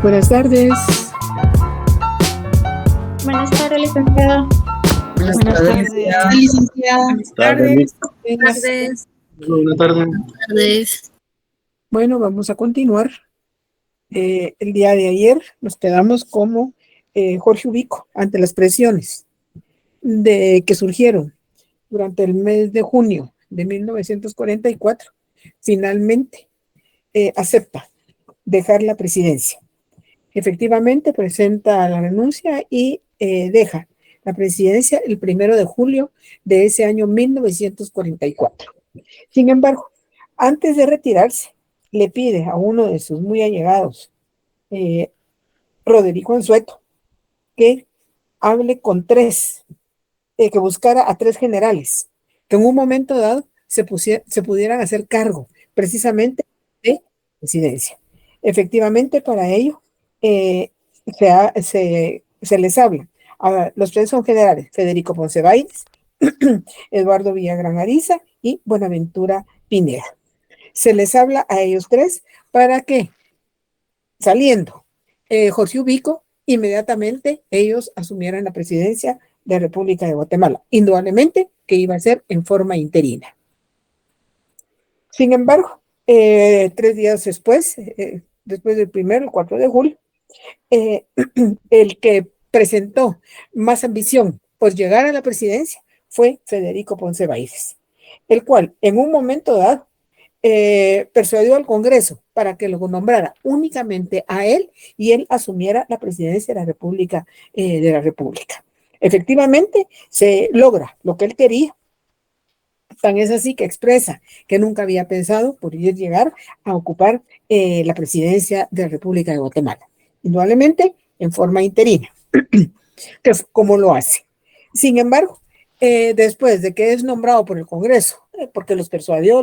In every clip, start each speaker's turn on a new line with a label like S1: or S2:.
S1: Buenas tardes.
S2: Buenas tardes, licenciada.
S1: Buenas
S3: tardes,
S1: licenciada.
S3: Buenas tardes.
S1: Buenas
S2: tardes.
S3: Buenas tardes.
S2: Tardes.
S1: Bueno, vamos a continuar. El día de ayer nos quedamos como Jorge Ubico ante las presiones que surgieron durante el mes de junio de 1944. Finalmente acepta dejar la presidencia. Efectivamente presenta la renuncia y deja la presidencia el 1 de julio de ese año 1944. Sin embargo, antes de retirarse, le pide a uno de sus muy allegados, Roderico Anzueto, que hable con que buscara a 3 generales, que en un momento dado se pudieran hacer cargo precisamente de presidencia. Efectivamente, para ello, se les habla. Los 3 son generales: Federico Ponce Báiz, Eduardo Villagrán Ariza y Buenaventura Pineda. Se les habla a ellos 3 para que, saliendo Jorge Ubico, inmediatamente ellos asumieran la presidencia de la República de Guatemala, indudablemente que iba a ser en forma interina. Sin embargo, 3 días después, después del 4 de julio, el que presentó más ambición por llegar a la presidencia fue Federico Ponce Báiz, el cual en un momento dado persuadió al Congreso para que lo nombrara únicamente a él y él asumiera la presidencia de la República. Efectivamente, se logra lo que él quería. Tan es así que expresa que nunca había pensado poder llegar a ocupar la presidencia de la República de Guatemala, indudablemente en forma interina, que es como lo hace. Sin embargo, después de que es nombrado por el Congreso, porque los persuadió,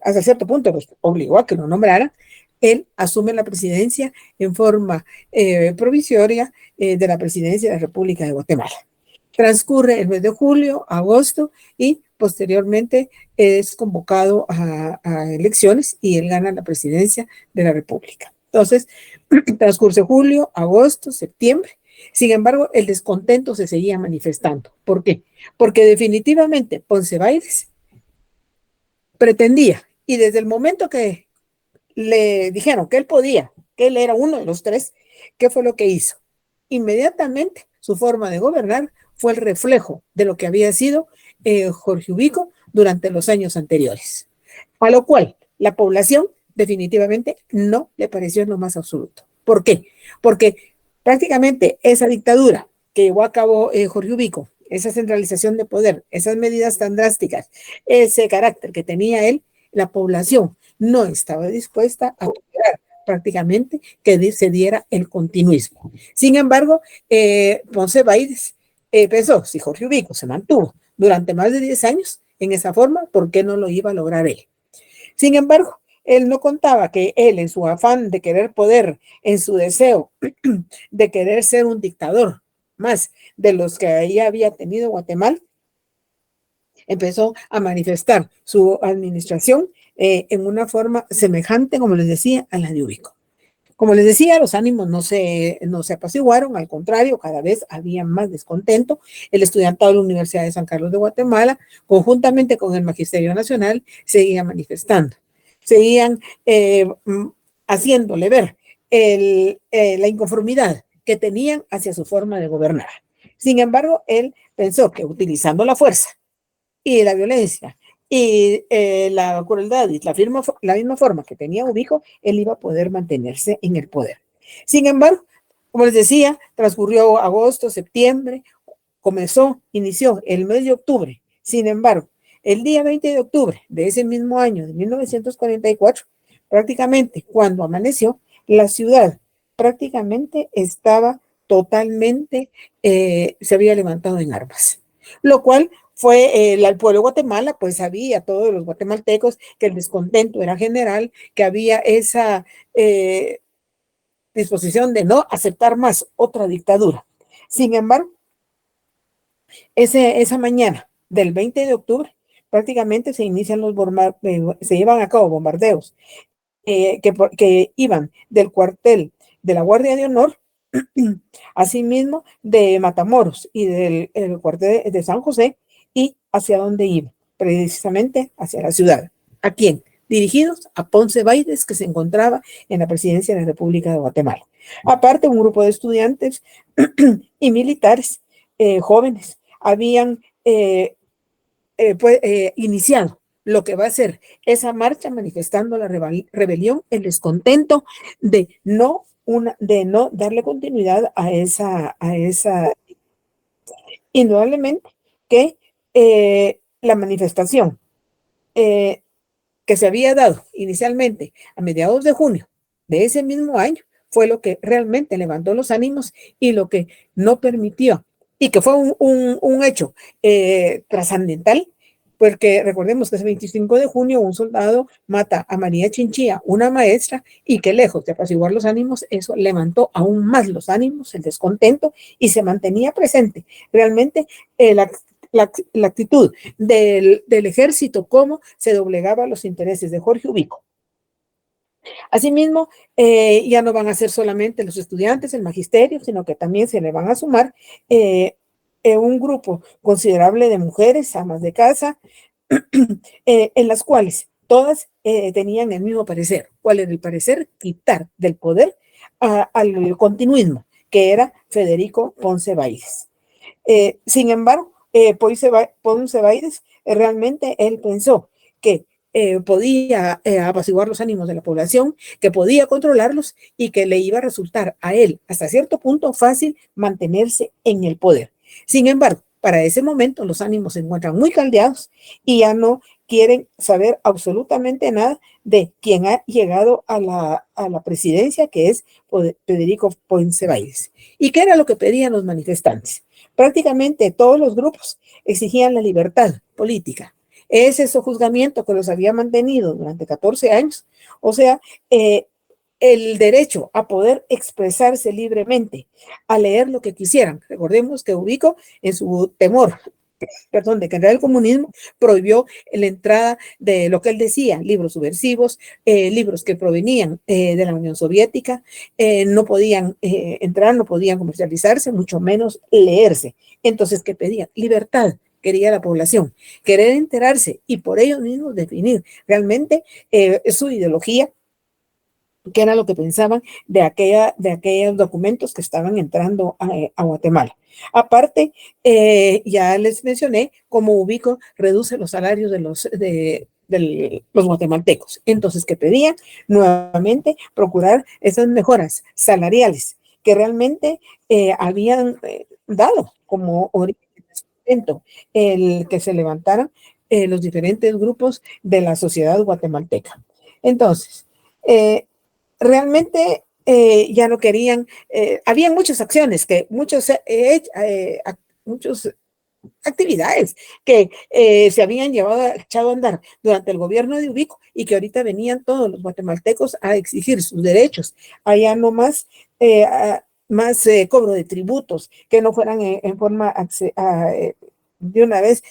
S1: hasta cierto punto los obligó a que lo nombrara, él asume la presidencia en forma provisoria de la presidencia de la República de Guatemala. Transcurre el mes de julio, agosto y posteriormente es convocado a elecciones y él gana la presidencia de la República. Entonces, transcurre julio, agosto, septiembre Sin embargo, el descontento se seguía manifestando. ¿Por qué? Porque definitivamente Ponce Baides pretendía, y desde el momento que le dijeron que él podía, que él era uno de los tres, ¿qué fue lo que hizo? Inmediatamente su forma de gobernar fue el reflejo de lo que había sido Jorge Ubico durante los años anteriores, a lo cual la población definitivamente no le pareció en lo más absoluto. ¿Por qué? Porque prácticamente esa dictadura que llevó a cabo Jorge Ubico, esa centralización de poder, esas medidas tan drásticas, ese carácter que tenía él, la población no estaba dispuesta a tolerar prácticamente que se diera el continuismo. Sin embargo, Ponce Baides pensó, si Jorge Ubico se mantuvo durante más de 10 años en esa forma, ¿por qué no lo iba a lograr él? Sin embargo, él no contaba que él, en su afán de querer poder, en su deseo de querer ser un dictador más de los que ahí había tenido Guatemala, empezó a manifestar su administración en una forma semejante, como les decía, a la de Ubico. Como les decía, los ánimos no se apaciguaron, al contrario, cada vez había más descontento. El estudiantado de la Universidad de San Carlos de Guatemala, conjuntamente con el Magisterio Nacional, seguía manifestando. Seguían haciéndole ver la inconformidad que tenían hacia su forma de gobernar. Sin embargo, él pensó que utilizando la fuerza y la violencia y la crueldad y la misma forma que tenía Ubico, él iba a poder mantenerse en el poder. Sin embargo, como les decía, transcurrió agosto, septiembre, inició el mes de octubre. Sin embargo, el día 20 de octubre de ese mismo año, de 1944, prácticamente cuando amaneció, la ciudad prácticamente estaba totalmente, se había levantado en armas, lo cual fue el pueblo de Guatemala, pues sabía todos los guatemaltecos que el descontento era general, que había esa disposición de no aceptar más otra dictadura. Sin embargo, esa mañana del 20 de octubre, prácticamente se inician se llevan a cabo bombardeos que iban del cuartel de la Guardia de Honor, asimismo de Matamoros y del cuartel de San José, y hacia dónde iba, precisamente hacia la ciudad. ¿A quién? Dirigidos a Ponce Baides, que se encontraba en la presidencia de la República de Guatemala. Aparte, un grupo de estudiantes y militares jóvenes habían iniciado lo que va a ser esa marcha manifestando la rebelión, el descontento de no darle continuidad a esa indudablemente que la manifestación que se había dado inicialmente a mediados de junio de ese mismo año fue lo que realmente levantó los ánimos y lo que no permitió, y que fue un hecho trascendental, porque recordemos que ese 25 de junio un soldado mata a María Chinchilla, una maestra, y que lejos de apaciguar los ánimos, eso levantó aún más los ánimos, el descontento, y se mantenía presente realmente la actitud del ejército, cómo se doblegaba los intereses de Jorge Ubico. Asimismo, ya no van a ser solamente los estudiantes, el magisterio, sino que también se le van a sumar un grupo considerable de mujeres, amas de casa, en las cuales todas tenían el mismo parecer. ¿Cuál era el parecer? Quitar del poder al continuismo, que era Federico Ponce Baides. Sin embargo, Ponce Baides realmente él pensó que podía apaciguar los ánimos de la población, que podía controlarlos y que le iba a resultar a él hasta cierto punto fácil mantenerse en el poder. Sin embargo, para ese momento los ánimos se encuentran muy caldeados y ya no quieren saber absolutamente nada de quien ha llegado a la presidencia, que es Federico Ponce Baides. ¿Y qué era lo que pedían los manifestantes? Prácticamente todos los grupos exigían la libertad política. Ese sojuzgamiento que los había mantenido durante 14 años, o sea, el derecho a poder expresarse libremente, a leer lo que quisieran. Recordemos que Ubico, en su temor perdón, de que el comunismo prohibió la entrada de lo que él decía, libros subversivos, libros que provenían de la Unión Soviética, no podían entrar, no podían comercializarse, mucho menos leerse. Entonces, ¿qué pedían? Libertad, quería la población, querer enterarse y por ellos mismos definir realmente su ideología, qué era lo que pensaban de aquellos documentos que estaban entrando a Guatemala. Aparte, ya les mencioné cómo Ubico reduce los salarios de los guatemaltecos. Entonces, ¿qué pedían? Nuevamente, procurar esas mejoras salariales que realmente habían dado como origen el que se levantaran los diferentes grupos de la sociedad guatemalteca. Entonces, realmente ya no querían, habían muchas acciones, muchas actividades que se habían echado a andar durante el gobierno de Ubico y que ahorita venían todos los guatemaltecos a exigir sus derechos. Allá no más, más cobro de tributos, que no fueran en forma de una vez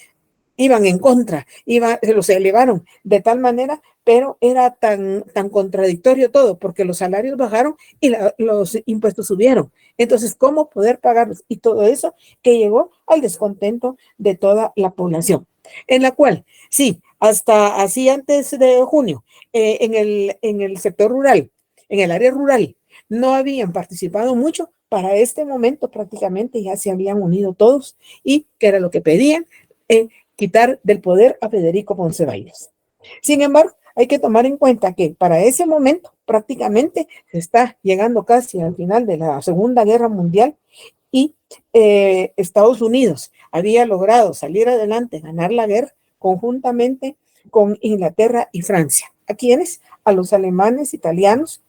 S1: iban en contra, se los elevaron de tal manera, pero era tan contradictorio todo, porque los salarios bajaron y los impuestos subieron. Entonces, ¿cómo poder pagarlos? Y todo eso que llegó al descontento de toda la población, en la cual, sí, hasta así antes de junio, en el sector rural, en el área rural, no habían participado mucho. Para este momento prácticamente ya se habían unido todos y que era lo que pedían, quitar del poder a Federico Ponce Baires. Sin embargo, hay que tomar en cuenta que para ese momento prácticamente se está llegando casi al final de la Segunda Guerra Mundial y Estados Unidos había logrado salir adelante, ganar la guerra conjuntamente con Inglaterra y Francia. ¿A quiénes? A los alemanes, italianos,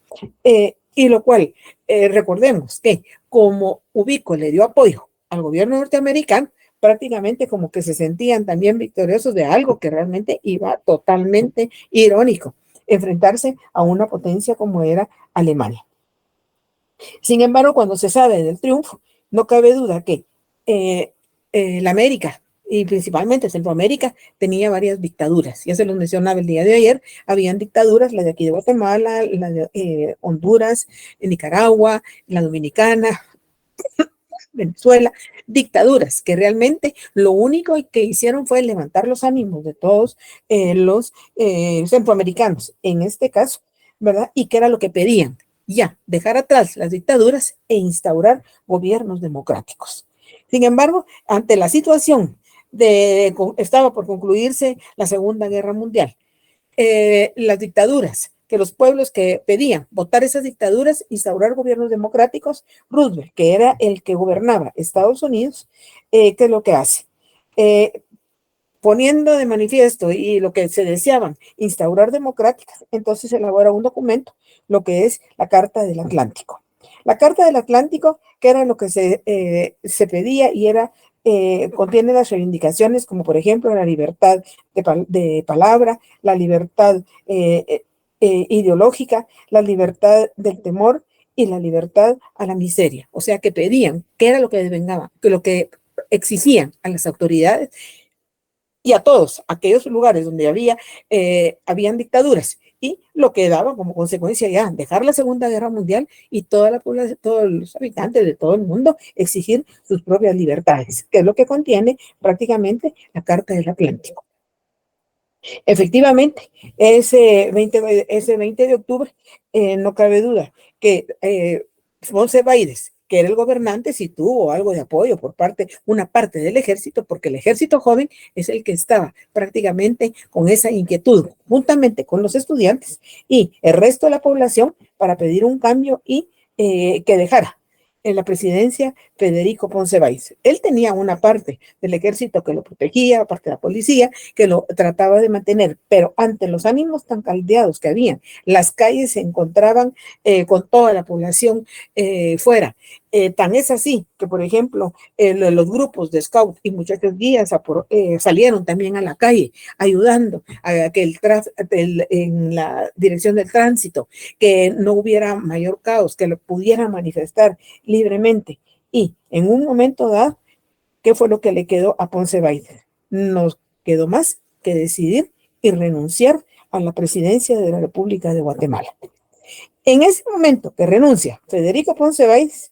S1: y lo cual, recordemos que como Ubico le dio apoyo al gobierno norteamericano, prácticamente como que se sentían también victoriosos de algo que realmente iba totalmente irónico, enfrentarse a una potencia como era Alemania. Sin embargo, cuando se sabe del triunfo, no cabe duda que la América y principalmente Centroamérica tenía varias dictaduras. Ya se los mencionaba el día de ayer, habían dictaduras, la de aquí de Guatemala, la de Honduras, Nicaragua, la Dominicana, Venezuela, dictaduras que realmente lo único que hicieron fue levantar los ánimos de todos los centroamericanos, en este caso, ¿verdad? Y que era lo que pedían, ya, dejar atrás las dictaduras e instaurar gobiernos democráticos. Sin embargo, ante la situación estaba por concluirse la Segunda Guerra Mundial, las dictaduras, que los pueblos que pedían votar esas dictaduras, instaurar gobiernos democráticos, Roosevelt, que era el que gobernaba Estados Unidos, ¿qué es lo que hace? Poniendo de manifiesto y lo que se deseaban, instaurar democráticas, entonces se elabora un documento, lo que es la Carta del Atlántico. La Carta del Atlántico, que era lo que se pedía y era contiene las reivindicaciones como por ejemplo la libertad de palabra, la libertad ideológica, la libertad del temor y la libertad a la miseria. O sea que pedían, que era lo que desvengaban, que lo que exigían a las autoridades y a todos aquellos lugares donde habían dictaduras y lo que daba como consecuencia ya dejar la Segunda Guerra Mundial y toda la población, todos los habitantes de todo el mundo exigir sus propias libertades, que es lo que contiene prácticamente la Carta del Atlántico. Efectivamente, ese 20 de octubre, no cabe duda que Ponce Baires, que era el gobernante, sí tuvo algo de apoyo por una parte del ejército, porque el ejército joven es el que estaba prácticamente con esa inquietud, juntamente con los estudiantes y el resto de la población, para pedir un cambio y que dejara en la presidencia Federico Ponce Baires. Él tenía una parte del ejército que lo protegía, parte de la policía, que lo trataba de mantener, pero ante los ánimos tan caldeados que habían, las calles se encontraban con toda la población fuera. Tan es así que, por ejemplo, los grupos de scout y muchachos guías salieron también a la calle ayudando a que en la dirección del tránsito, que no hubiera mayor caos, que lo pudieran manifestar libremente. Y en un momento dado, ¿qué fue lo que le quedó a Ponce Biden? Nos quedó más que decidir y renunciar a la presidencia de la República de Guatemala. En ese momento que renuncia Federico Ponce Báiz,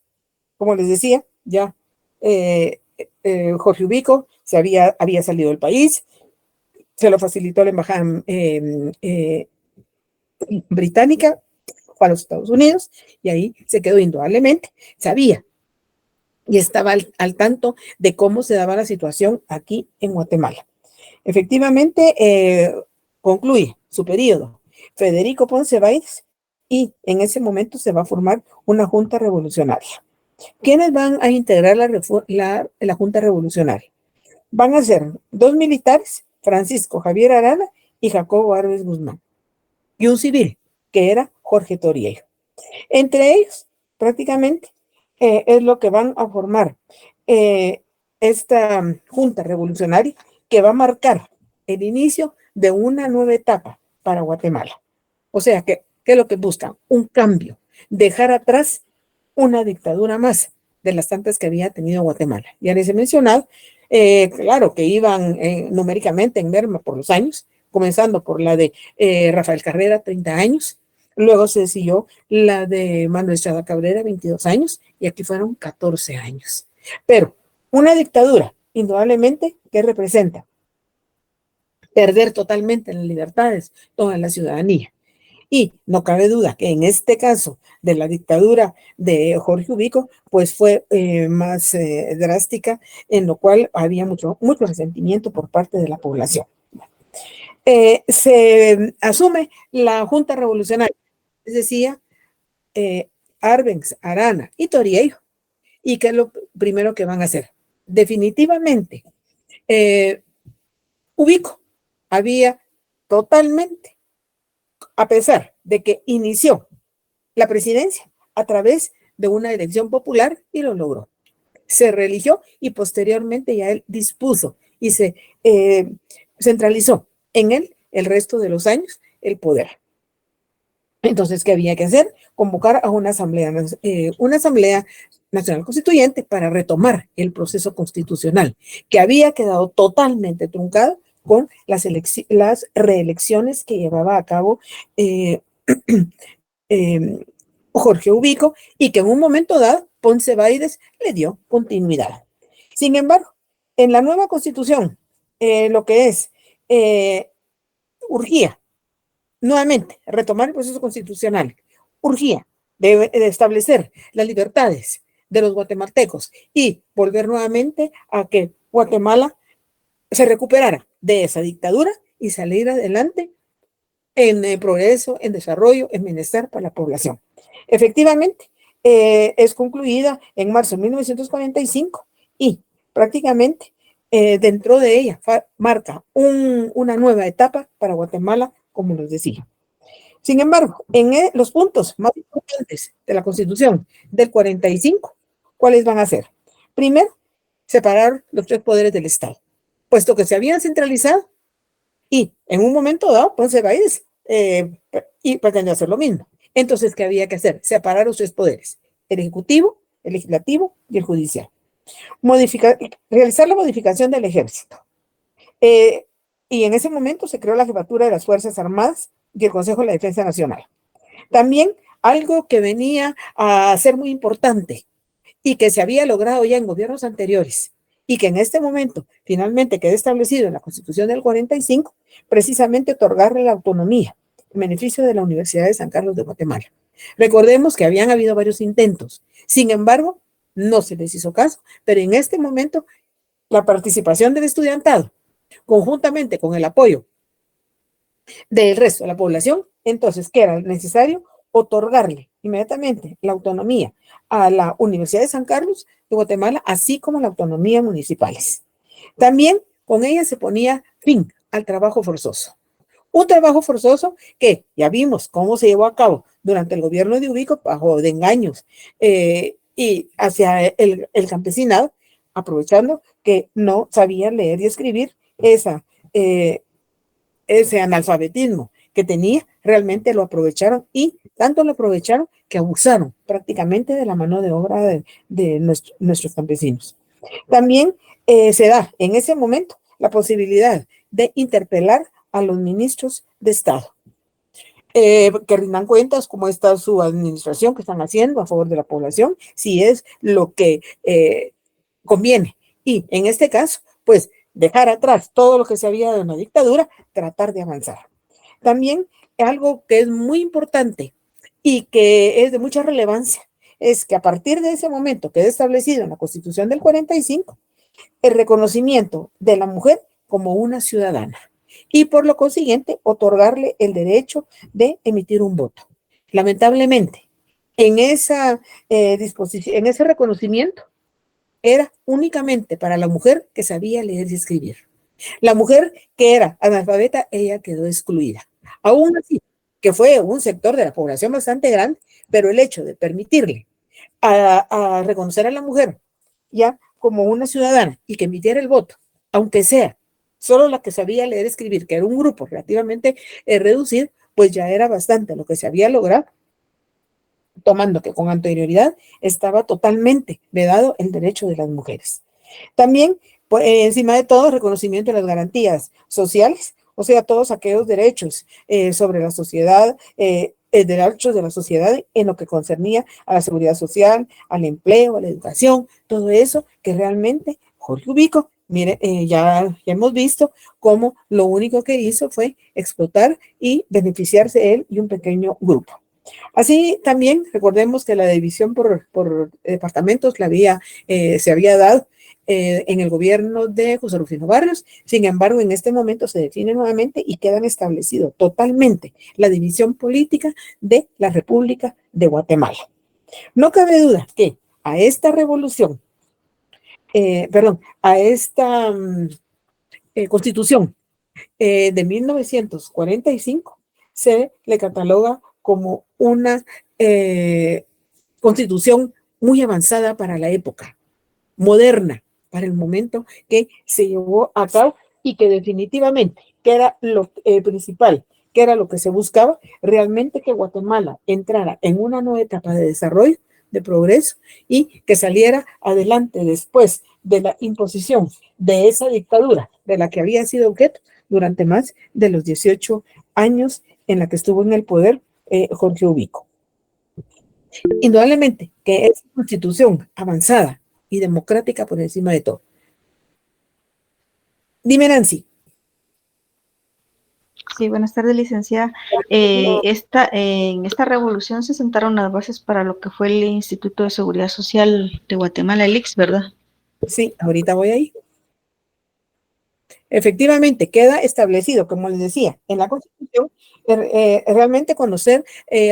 S1: como les decía, ya Jorge Ubico había salido del país, se lo facilitó la embajada británica a los Estados Unidos y ahí se quedó indudablemente. Sabía y estaba al tanto de cómo se daba la situación aquí en Guatemala. Efectivamente, concluye su periodo Federico Ponce Báiz y en ese momento se va a formar una junta revolucionaria. ¿Quiénes van a integrar la junta revolucionaria? Van a ser 2 militares, Francisco Javier Arana y Jacobo Arbenz Guzmán, y un civil, que era Jorge Toriello. Entre ellos, prácticamente, es lo que van a formar esta junta revolucionaria que va a marcar el inicio de una nueva etapa para Guatemala. O sea, ¿qué es lo que buscan? Un cambio, dejar atrás una dictadura más de las tantas que había tenido Guatemala. Ya les he mencionado, claro, que iban numéricamente en merma por los años, comenzando por la de Rafael Carrera, 30 años, luego se siguió la de Manuel Estrada Cabrera, 22 años, y aquí fueron 14 años. Pero una dictadura, indudablemente, ¿qué representa? Perder totalmente las libertades, toda la ciudadanía. Y no cabe duda que en este caso de la dictadura de Jorge Ubico, pues fue más drástica, en lo cual había mucho resentimiento por parte de la población. Se asume la Junta Revolucionaria, les decía, Arbenz, Arana y Toriello. ¿Y qué es lo primero que van a hacer? Definitivamente, Ubico había totalmente, a pesar de que inició la presidencia a través de una elección popular y lo logró. Se reeligió y posteriormente ya él dispuso y se centralizó en él el resto de los años el poder. Entonces, ¿qué había que hacer? Convocar a una asamblea nacional constituyente para retomar el proceso constitucional que había quedado totalmente truncado con las reelecciones que llevaba a cabo Jorge Ubico y que en un momento dado Ponce Báiz le dio continuidad. Sin embargo, en la nueva constitución, lo que es urgía nuevamente retomar el proceso constitucional, urgía de establecer las libertades de los guatemaltecos y volver nuevamente a que Guatemala se recuperara de esa dictadura y salir adelante en progreso, en desarrollo, en bienestar para la población. Efectivamente, es concluida en marzo de 1945 y prácticamente dentro de ella marca una nueva etapa para Guatemala, como les decía. Sin embargo, en los puntos más importantes de la Constitución del 45, ¿cuáles van a ser? Primero, separar los 3 poderes del Estado, puesto que se habían centralizado y en un momento dado, Ponce Báiz y pretendió hacer lo mismo. Entonces, ¿qué había que hacer? Separar los 3 poderes, el ejecutivo, el legislativo y el judicial. Realizar la modificación del ejército. Y en ese momento se creó la jefatura de las Fuerzas Armadas y el Consejo de la Defensa Nacional. También algo que venía a ser muy importante y que se había logrado ya en gobiernos anteriores y que en este momento finalmente quedó establecido en la Constitución del 45, precisamente otorgarle la autonomía en beneficio de la Universidad de San Carlos de Guatemala. Recordemos que habían habido varios intentos, sin embargo, no se les hizo caso, pero en este momento la participación del estudiantado, conjuntamente con el apoyo del resto de la población, entonces, ¿qué era necesario? Otorgarle inmediatamente la autonomía a la Universidad de San Carlos de Guatemala, así como la autonomía municipales. También con ella se ponía fin al trabajo forzoso. Un trabajo forzoso que ya vimos cómo se llevó a cabo durante el gobierno de Ubico bajo de engaños y hacia el campesinado, aprovechando que no sabían leer y escribir ese analfabetismo que tenía, realmente lo aprovecharon y tanto lo aprovecharon que abusaron prácticamente de la mano de obra de nuestros campesinos. También se da en ese momento la posibilidad de interpelar a los ministros de Estado. Que rindan cuentas cómo está su administración, que están haciendo a favor de la población, si es lo que conviene. Y en este caso, pues dejar atrás todo lo que se había de una dictadura, tratar de avanzar. También algo que es muy importante y que es de mucha relevancia es que a partir de ese momento queda establecido en la Constitución del 45 el reconocimiento de la mujer como una ciudadana y por lo consiguiente otorgarle el derecho de emitir un voto. Lamentablemente, en esa disposición, en ese reconocimiento, era únicamente para la mujer que sabía leer y escribir. La mujer que era analfabeta, ella quedó excluida. Aún así, que fue un sector de la población bastante grande, pero el hecho de permitirle a reconocer a la mujer ya como una ciudadana y que emitiera el voto, aunque sea solo la que sabía leer y escribir, que era un grupo relativamente reducido, pues ya era bastante lo que se había logrado, tomando que con anterioridad estaba totalmente vedado el derecho de las mujeres. También, pues, encima de todo, reconocimiento de las garantías sociales, o sea, todos aquellos derechos sobre la sociedad, derechos de la sociedad en lo que concernía a la seguridad social, al empleo, a la educación, todo eso que realmente Jorge Ubico, mire, ya hemos visto cómo lo único que hizo fue explotar y beneficiarse él y un pequeño grupo. Así también recordemos que la división por departamentos se había dado en el gobierno de José Rufino Barrios. Sin embargo, en este momento se define nuevamente y quedan establecido totalmente la división política de la República de Guatemala. No cabe duda que a esta revolución, a esta constitución de 1945 se le cataloga como una constitución muy avanzada para la época, moderna, para el momento que se llevó a cabo y que definitivamente, que era lo principal, que era lo que se buscaba, realmente que Guatemala entrara en una nueva etapa de desarrollo, de progreso y que saliera adelante después de la imposición de esa dictadura de la que había sido objeto durante más de los 18 años en la que estuvo en el poder Jorge Ubico. Indudablemente que es una constitución avanzada y democrática por encima de todo. Dime, Nancy.
S2: Sí, buenas tardes, licenciada. En esta revolución se sentaron las bases para lo que fue el Instituto de Seguridad Social de Guatemala, el IX, ¿verdad?
S1: Sí, ahorita voy ahí. Efectivamente, queda establecido, como les decía, en la Constitución, realmente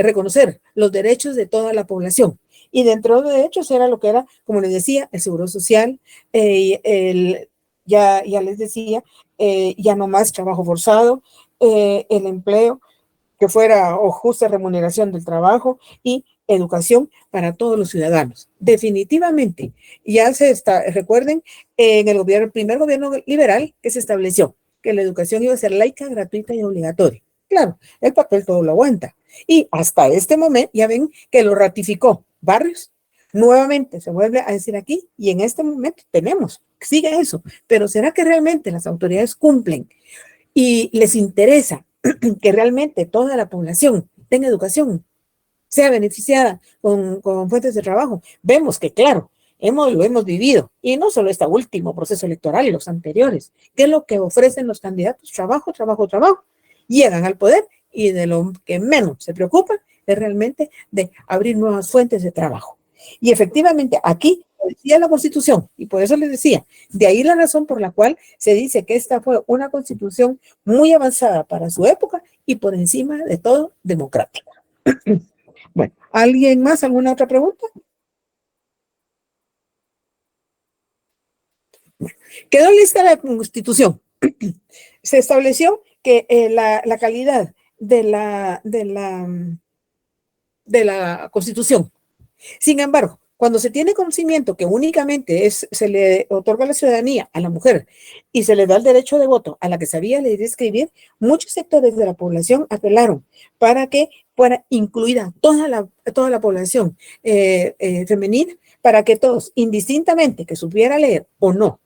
S1: reconocer los derechos de toda la población. Y dentro de los derechos era lo que era, como les decía, el seguro social, ya les decía, ya no más trabajo forzado, el empleo, que fuera o justa remuneración del trabajo y educación para todos los ciudadanos. Definitivamente, recuerden, en el primer gobierno liberal que se estableció que la educación iba a ser laica, gratuita y obligatoria. Claro, el papel todo lo aguanta. Y hasta este momento, ya ven que lo ratificó Barrios, nuevamente se vuelve a decir aquí, y en este momento sigue eso, pero ¿será que realmente las autoridades cumplen y les interesa que realmente toda la población tenga educación, sea beneficiada con fuentes de trabajo? Vemos que, claro, lo hemos vivido, y no solo este último proceso electoral y los anteriores, que es lo que ofrecen los candidatos: trabajo, trabajo, trabajo. Llegan al poder y de lo que menos se preocupan es realmente de abrir nuevas fuentes de trabajo. Y efectivamente aquí decía la Constitución, y por eso les decía, de ahí la razón por la cual se dice que esta fue una Constitución muy avanzada para su época y por encima de todo democrática. Bueno, ¿alguien más? ¿Alguna otra pregunta? Quedó lista la Constitución. Se estableció que la calidad de la Constitución. Sin embargo, cuando se tiene conocimiento que únicamente se le otorga la ciudadanía a la mujer y se le da el derecho de voto a la que sabía leer y escribir, muchos sectores de la población apelaron para que fuera incluida toda la población femenina, para que todos, indistintamente que supiera leer o no,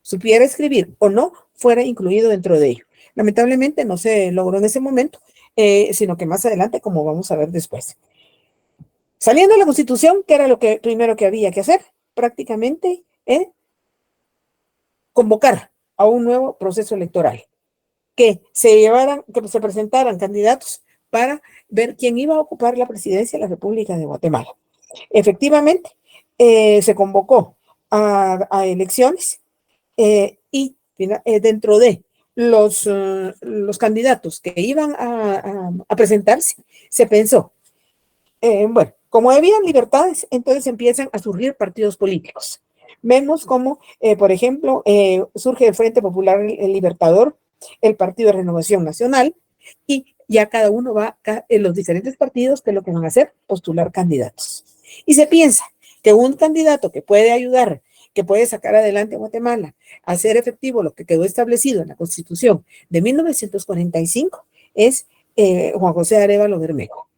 S1: supiera escribir o no, fuera incluido dentro de ello. Lamentablemente no se logró en ese momento, sino que más adelante, como vamos a ver después. Saliendo de la Constitución, ¿qué era lo que primero que había que hacer? Prácticamente convocar a un nuevo proceso electoral, que se presentaran candidatos para ver quién iba a ocupar la presidencia de la República de Guatemala. Efectivamente, se convocó a elecciones y dentro de los candidatos que iban a presentarse, se pensó, bueno, como habían libertades, entonces empiezan a surgir partidos políticos. Vemos como, por ejemplo, surge el Frente Popular el Libertador, el Partido de Renovación Nacional, y ya cada uno va en los diferentes partidos, que es lo que van a hacer, postular candidatos. Y se piensa que un candidato que puede ayudar, que puede sacar adelante a Guatemala, a hacer efectivo lo que quedó establecido en la Constitución de 1945, es Juan José Arévalo Bermejo.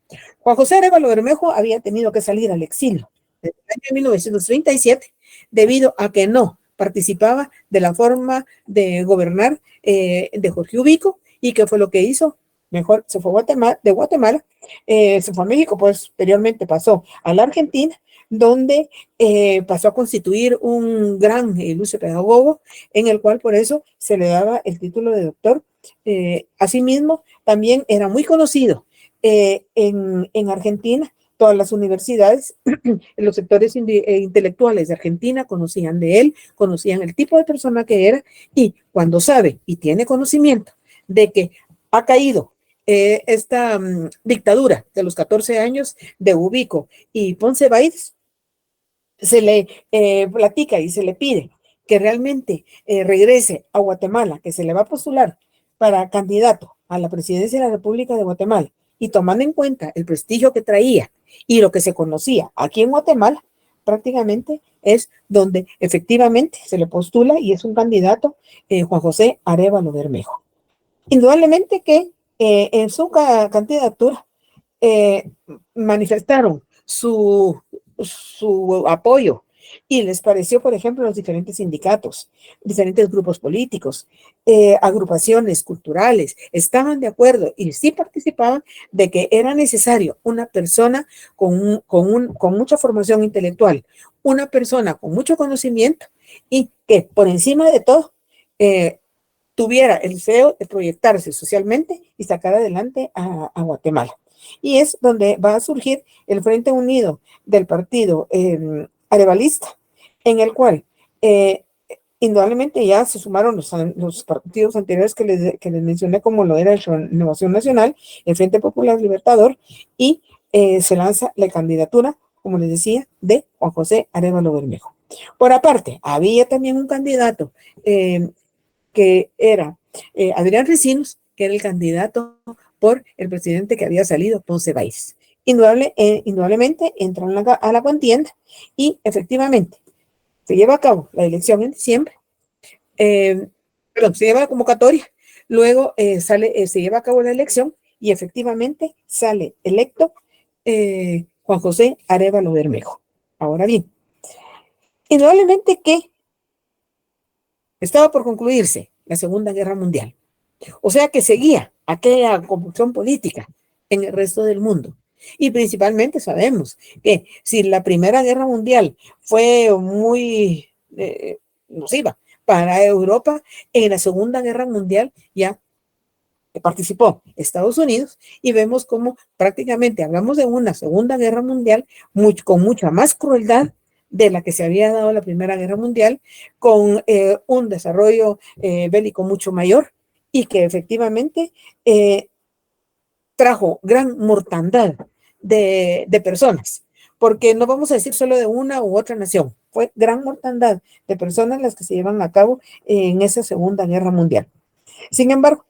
S1: Juan José Arévalo Bermejo había tenido que salir al exilio desde el año 1937 debido a que no participaba de la forma de gobernar de Jorge Ubico, y que fue lo que hizo. Mejor se fue de Guatemala, se fue a México, posteriormente pasó a la Argentina, donde pasó a constituir un gran ilustre pedagogo, en el cual por eso se le daba el título de doctor. Asimismo, también era muy conocido en Argentina. Todas las universidades, los sectores intelectuales de Argentina conocían de él, conocían el tipo de persona que era, y cuando sabe y tiene conocimiento de que ha caído esta dictadura de los 14 años de Ubico y Ponce Báez, se le platica y se le pide que realmente regrese a Guatemala, que se le va a postular para candidato a la presidencia de la República de Guatemala, y tomando en cuenta el prestigio que traía y lo que se conocía aquí en Guatemala, prácticamente es donde efectivamente se le postula y es un candidato, Juan José Arévalo Bermejo. Indudablemente que en su candidatura manifestaron su apoyo, y les pareció, por ejemplo, los diferentes sindicatos, diferentes grupos políticos, agrupaciones culturales, estaban de acuerdo y sí participaban de que era necesario una persona con mucha formación intelectual, una persona con mucho conocimiento, y que por encima de todo tuviera el deseo de proyectarse socialmente y sacar adelante a Guatemala. Y es donde va a surgir el Frente Unido del Partido Arevalista, en el cual indudablemente ya se sumaron los partidos anteriores que les mencioné, como lo era el Renovación Nacional, el Frente Popular Libertador, y se lanza la candidatura, como les decía, de Juan José Arévalo Bermejo. Por aparte, había también un candidato que era Adrián Recinos, que era el candidato por el presidente que había salido, Ponce Báez. Indudablemente entran a la contienda, y efectivamente se lleva a cabo la elección en diciembre, se lleva la convocatoria, luego se lleva a cabo la elección y efectivamente sale electo Juan José Arévalo Bermejo. Ahora bien, indudablemente que estaba por concluirse la Segunda Guerra Mundial. O sea que seguía aquella convulsión política en el resto del mundo. Y principalmente sabemos que si la Primera Guerra Mundial fue muy nociva para Europa, en la Segunda Guerra Mundial ya participó Estados Unidos, y vemos cómo prácticamente hablamos de una Segunda Guerra Mundial con mucha más crueldad de la que se había dado la Primera Guerra Mundial, con un desarrollo bélico mucho mayor, y que efectivamente trajo gran mortandad de personas, porque no vamos a decir solo de una u otra nación, fue gran mortandad de personas las que se llevan a cabo en esa Segunda Guerra Mundial. Sin embargo,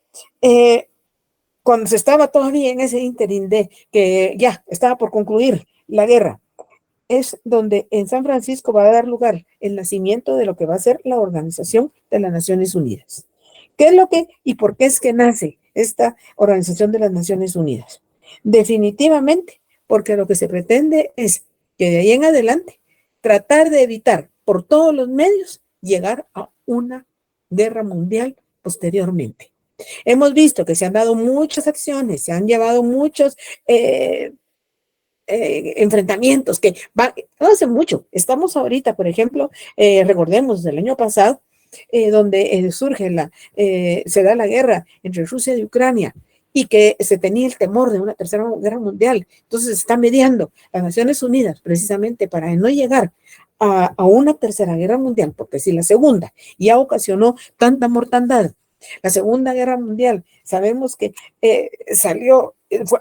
S1: cuando se estaba todavía en ese ínterin de que ya estaba por concluir la guerra, es donde en San Francisco va a dar lugar el nacimiento de lo que va a ser la Organización de las Naciones Unidas. ¿Qué es lo que y por qué es que nace esta Organización de las Naciones Unidas? Definitivamente, porque lo que se pretende es que de ahí en adelante tratar de evitar por todos los medios llegar a una guerra mundial posteriormente. Hemos visto que se han dado muchas acciones, se han llevado muchos enfrentamientos que van, no hace mucho. Estamos ahorita, por ejemplo, recordemos del año pasado, donde se da la guerra entre Rusia y Ucrania y que se tenía el temor de una tercera guerra mundial. Entonces se está mediando las Naciones Unidas precisamente para no llegar a una tercera guerra mundial, porque si la segunda ya ocasionó tanta mortandad, la Segunda Guerra Mundial, sabemos que salió,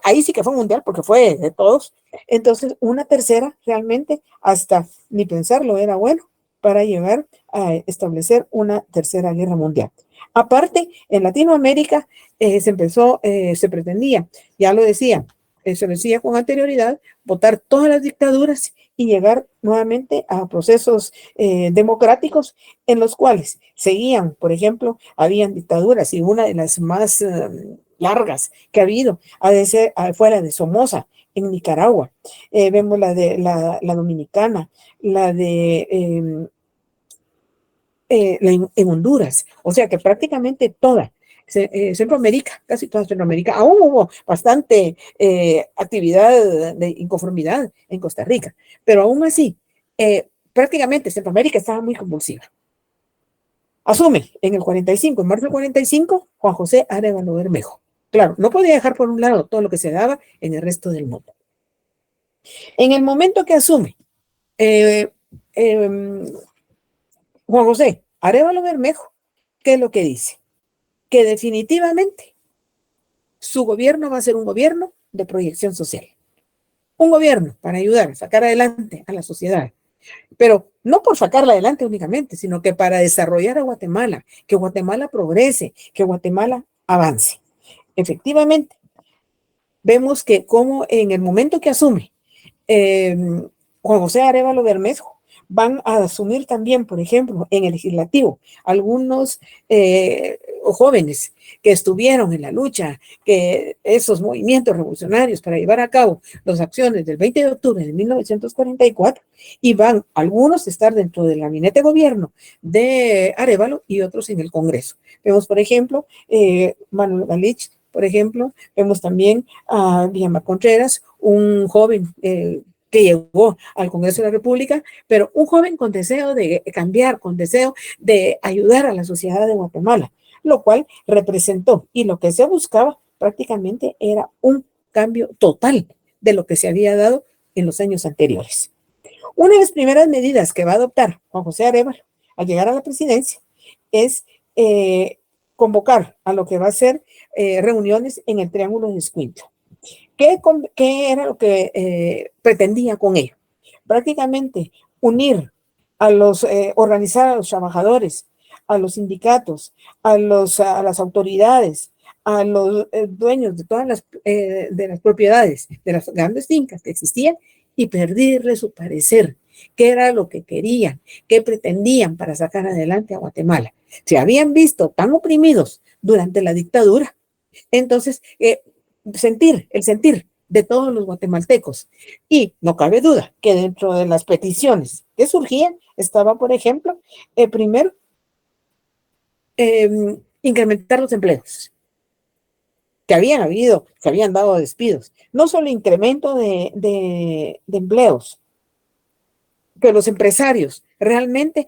S1: ahí sí que fue mundial porque fue de todos, entonces una tercera realmente hasta ni pensarlo era bueno para llegar a establecer una tercera guerra mundial. Aparte, en Latinoamérica se pretendía, ya lo decía, se decía con anterioridad, votar todas las dictaduras y llegar nuevamente a procesos democráticos en los cuales seguían, por ejemplo, habían dictaduras y una de las más largas que ha habido fue la de Somoza en Nicaragua. Vemos la de la dominicana, la de en Honduras, o sea que prácticamente toda Centroamérica, casi toda Centroamérica, aún hubo bastante actividad de inconformidad en Costa Rica, pero aún así, prácticamente Centroamérica estaba muy convulsiva. Asume en el 45, en marzo del 45, Juan José Arévalo Bermejo. Claro, no podía dejar por un lado todo lo que se daba en el resto del mundo. En el momento que asume Juan José Arévalo Bermejo, ¿qué es lo que dice? Que definitivamente su gobierno va a ser un gobierno de proyección social. Un gobierno para ayudar a sacar adelante a la sociedad, pero no por sacarla adelante únicamente, sino que para desarrollar a Guatemala, que Guatemala progrese, que Guatemala avance. Efectivamente, vemos que como en el momento que asume Juan José Arévalo Bermejo, van a asumir también, por ejemplo, en el legislativo, algunos jóvenes que estuvieron en la lucha, que esos movimientos revolucionarios para llevar a cabo las acciones del 20 de octubre de 1944, y van algunos a estar dentro del gabinete de gobierno de Arévalo y otros en el Congreso. Vemos, por ejemplo, Manuel Galich, por ejemplo, vemos también a Guillermo Contreras, un joven que llegó al Congreso de la República, pero un joven con deseo de cambiar, con deseo de ayudar a la sociedad de Guatemala, lo cual representó, y lo que se buscaba prácticamente era un cambio total de lo que se había dado en los años anteriores. Una de las primeras medidas que va a adoptar Juan José Arévalo al llegar a la presidencia es convocar a lo que va a ser reuniones en el Triángulo de Escuintla. ¿Qué era lo que pretendía con ello? Prácticamente unir organizar a los trabajadores, a los sindicatos, a las autoridades, a los dueños de todas de las propiedades, de las grandes fincas que existían, y pedirle su parecer, qué era lo que querían, qué pretendían para sacar adelante a Guatemala. Se habían visto tan oprimidos durante la dictadura, entonces el sentir de todos los guatemaltecos. Y no cabe duda que dentro de las peticiones que surgían estaba, por ejemplo, primero, incrementar los empleos que se habían dado despidos. No solo incremento de empleos, que los empresarios realmente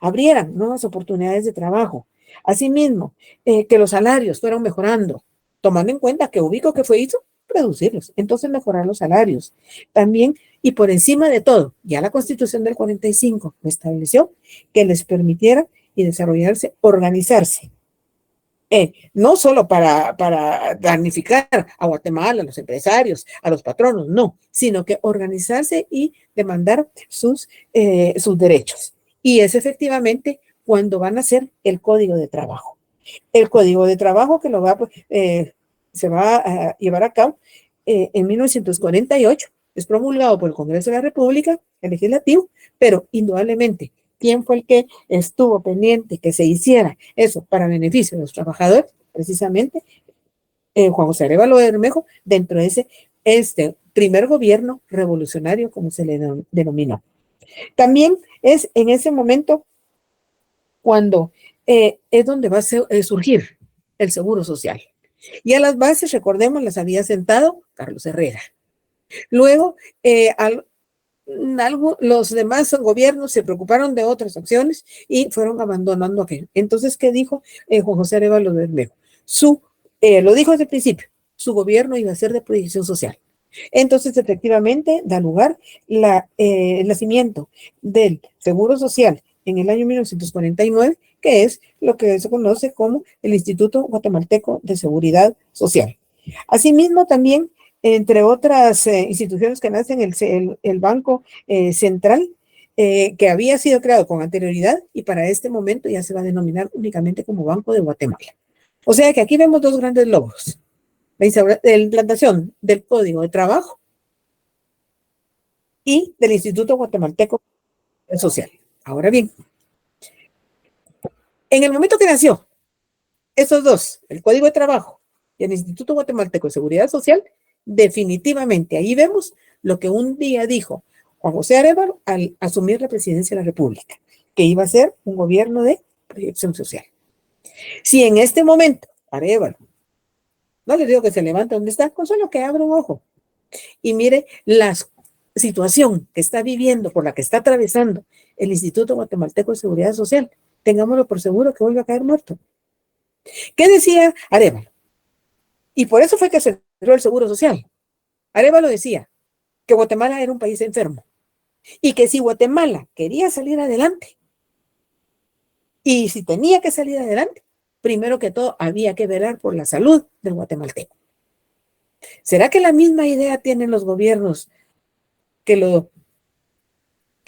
S1: abrieran nuevas oportunidades de trabajo. Asimismo, que los salarios fueron mejorando, tomando en cuenta que ubico que hizo reducirlos, entonces mejorar los salarios. También, y por encima de todo, ya la Constitución del 45 estableció que les permitiera y desarrollarse, organizarse. No solo para damnificar a Guatemala, a los empresarios, a los patronos, no, sino que organizarse y demandar sus derechos. Y es efectivamente cuando van a hacer el Código de Trabajo. El Código de Trabajo que se va a llevar a cabo en 1948, es promulgado por el Congreso de la República, el legislativo, pero indudablemente, ¿quién fue el que estuvo pendiente que se hiciera eso para beneficio de los trabajadores? Precisamente Juan José Arévalo Bermejo, dentro de este primer gobierno revolucionario, como se le denominó. También es en ese momento cuando es donde va a surgir el Seguro Social. Y a las bases, recordemos, las había sentado Carlos Herrera. Luego, los demás gobiernos se preocuparon de otras acciones y fueron abandonando aquello. Entonces, ¿qué dijo Juan José Arévalo de Bermejo? Lo dijo desde el principio, su gobierno iba a ser de proyección social. Entonces, efectivamente, da lugar el nacimiento del Seguro Social en el año 1949, que es lo que se conoce como el Instituto Guatemalteco de Seguridad Social. Asimismo, también, entre otras instituciones que nacen, el Banco Central, que había sido creado con anterioridad y para este momento ya se va a denominar únicamente como Banco de Guatemala. O sea que aquí vemos dos grandes logros: la implantación del Código de Trabajo y del Instituto Guatemalteco Social. Ahora bien, en el momento que nació esos dos, el Código de Trabajo y el Instituto Guatemalteco de Seguridad Social, definitivamente ahí vemos lo que un día dijo Juan José Arévalo al asumir la presidencia de la República, que iba a ser un gobierno de proyección social. Si en este momento Arévalo, no les digo que se levante donde está, con solo que abra un ojo y mire la situación que está viviendo, por la que está atravesando el Instituto Guatemalteco de Seguridad Social, tengámoslo por seguro que vuelve a caer muerto. ¿Qué decía Arévalo? Y por eso fue que se creó el Seguro Social. Arévalo decía que Guatemala era un país enfermo y que si Guatemala quería salir adelante y si tenía que salir adelante, primero que todo había que velar por la salud del guatemalteco. ¿Será que la misma idea tienen los gobiernos que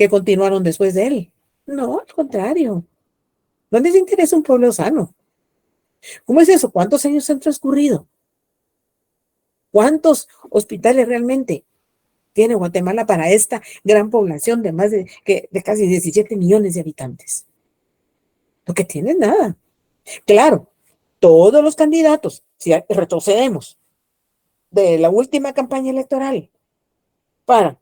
S1: continuaron después de él? No, al contrario. No les interesa un pueblo sano. ¿Cómo es eso? ¿Cuántos años han transcurrido? ¿Cuántos hospitales realmente tiene Guatemala para esta gran población de más de casi 17 millones de habitantes? Lo que tiene es nada. Claro, todos los candidatos, si retrocedemos de la última campaña electoral para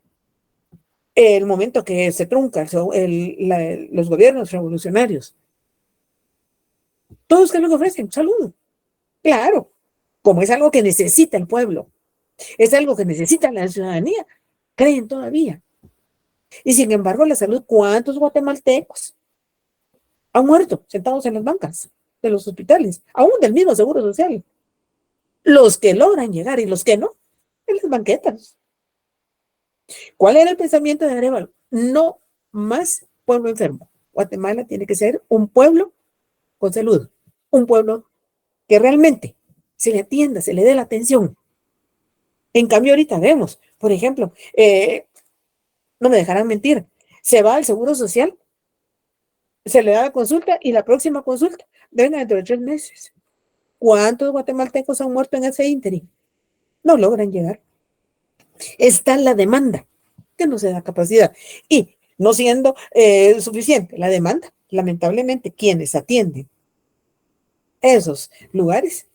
S1: el momento que se truncan los gobiernos revolucionarios, todos que lo ofrecen, salud. Claro, como es algo que necesita el pueblo, es algo que necesita la ciudadanía, creen todavía. Y sin embargo, la salud, ¿cuántos guatemaltecos han muerto sentados en las bancas de los hospitales, aún del mismo Seguro Social? Los que logran llegar y los que no, en las banquetas. ¿Cuál era el pensamiento de Arévalo? No más pueblo enfermo. Guatemala tiene que ser un pueblo con salud, un pueblo que realmente se le atienda, se le dé la atención. En cambio, ahorita vemos, por ejemplo, no me dejarán mentir, se va al Seguro Social, se le da la consulta y la próxima consulta venga dentro de 3 meses. ¿Cuántos guatemaltecos han muerto en ese ínterin? No logran llegar. Está la demanda, que no se da capacidad. Y no siendo suficiente la demanda, lamentablemente, quienes atienden esos lugares,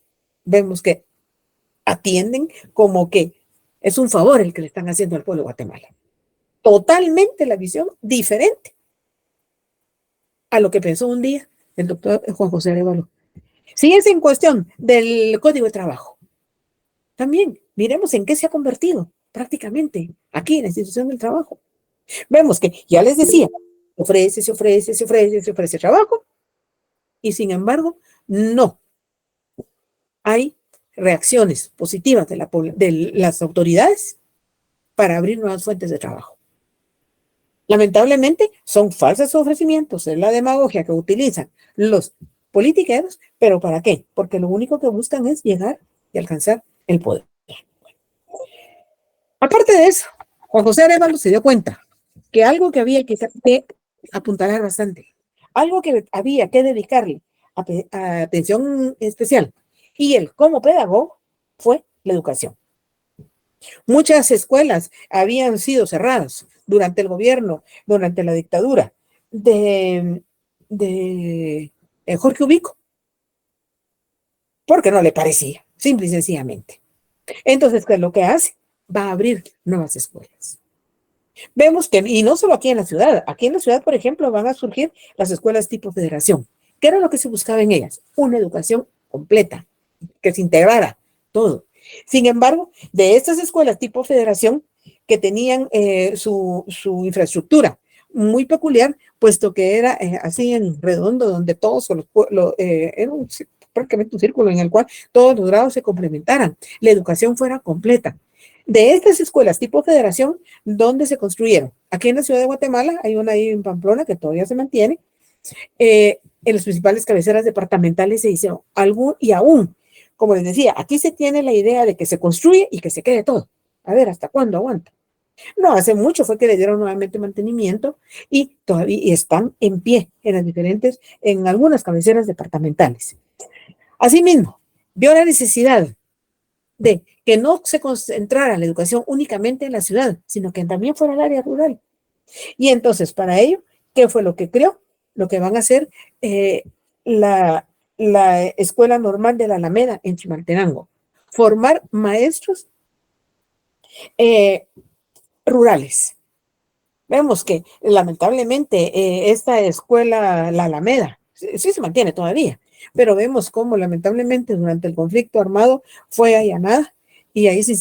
S1: vemos que atienden como que es un favor el que le están haciendo al pueblo de Guatemala. Totalmente la visión diferente a lo que pensó un día el doctor Juan José Arévalo. Si es en cuestión del Código de Trabajo, también miremos en qué se ha convertido prácticamente aquí en la institución del trabajo. Vemos que, ya les decía, se ofrece trabajo y sin embargo no hay reacciones positivas de las autoridades para abrir nuevas fuentes de trabajo. Lamentablemente son falsos ofrecimientos, es la demagogia que utilizan los politiqueros, pero ¿para qué? Porque lo único que buscan es llegar y alcanzar el poder. Aparte de eso, Juan José Arévalo se dio cuenta que algo que había que apuntalar bastante, algo que había que dedicarle a atención especial y él como pedagogo fue la educación. Muchas escuelas habían sido cerradas durante el gobierno, durante la dictadura de Jorge Ubico, porque no le parecía, simple y sencillamente. Entonces, ¿qué es lo que hace? Va a abrir nuevas escuelas. Vemos que, y no solo aquí en la ciudad, por ejemplo, van a surgir las escuelas tipo federación. ¿Qué era lo que se buscaba en ellas? Una educación completa, que se integrara todo. Sin embargo, de estas escuelas tipo federación, que tenían su infraestructura muy peculiar, puesto que era así en redondo, donde todos era prácticamente un círculo en el cual todos los grados se complementaran, la educación fuera completa. De estas escuelas tipo federación, ¿dónde se construyeron? Aquí en la ciudad de Guatemala, hay una ahí en Pamplona que todavía se mantiene, en las principales cabeceras departamentales se hicieron algo y aún, como les decía, aquí se tiene la idea de que se construye y que se quede todo. A ver, ¿hasta cuándo aguanta? No, hace mucho fue que le dieron nuevamente mantenimiento y todavía están en pie en algunas cabeceras departamentales. Asimismo, vio la necesidad de que no se concentrara la educación únicamente en la ciudad, sino que también fuera el área rural. Y entonces, para ello, ¿qué fue lo que creó? Lo que van a hacer la, la Escuela Normal de la Alameda en Chimaltenango. Formar maestros eh, rurales. Vemos que lamentablemente esta escuela, la Alameda, sí se mantiene todavía, pero vemos cómo lamentablemente durante el conflicto armado fue allanada y ahí se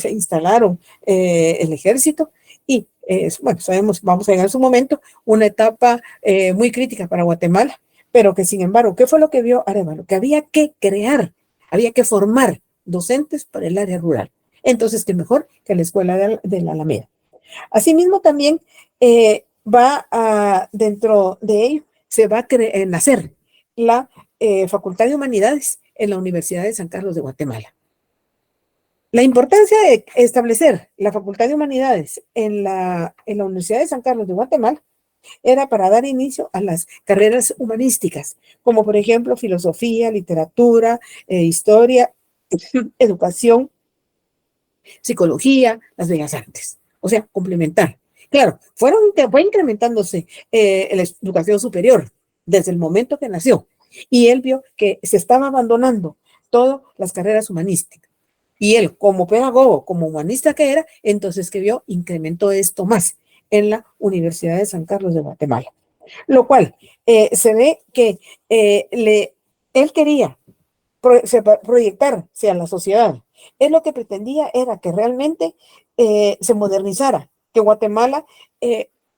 S1: instalaron el ejército y bueno, sabemos, vamos a llegar en su momento, una etapa muy crítica para Guatemala, pero que sin embargo, ¿qué fue lo que vio Arevalo? Que había que crear, había que formar docentes para el área rural. Entonces, ¿qué mejor que la escuela de la Alameda? Asimismo, también dentro de ello, se va a nacer la Facultad de Humanidades en la Universidad de San Carlos de Guatemala. La importancia de establecer la Facultad de Humanidades en la Universidad de San Carlos de Guatemala era para dar inicio a las carreras humanísticas, como por ejemplo filosofía, literatura, historia, educación, psicología, las bellas artes. O sea, complementar. Claro, fue incrementándose la educación superior desde el momento que nació. Y él vio que se estaba abandonando todas las carreras humanísticas. Y él, como pedagogo, como humanista que era, entonces que vio, incrementó esto más en la Universidad de San Carlos de Guatemala. Lo cual se ve que él quería proyectarse a la sociedad. Él lo que pretendía era que realmente se modernizara, que Guatemala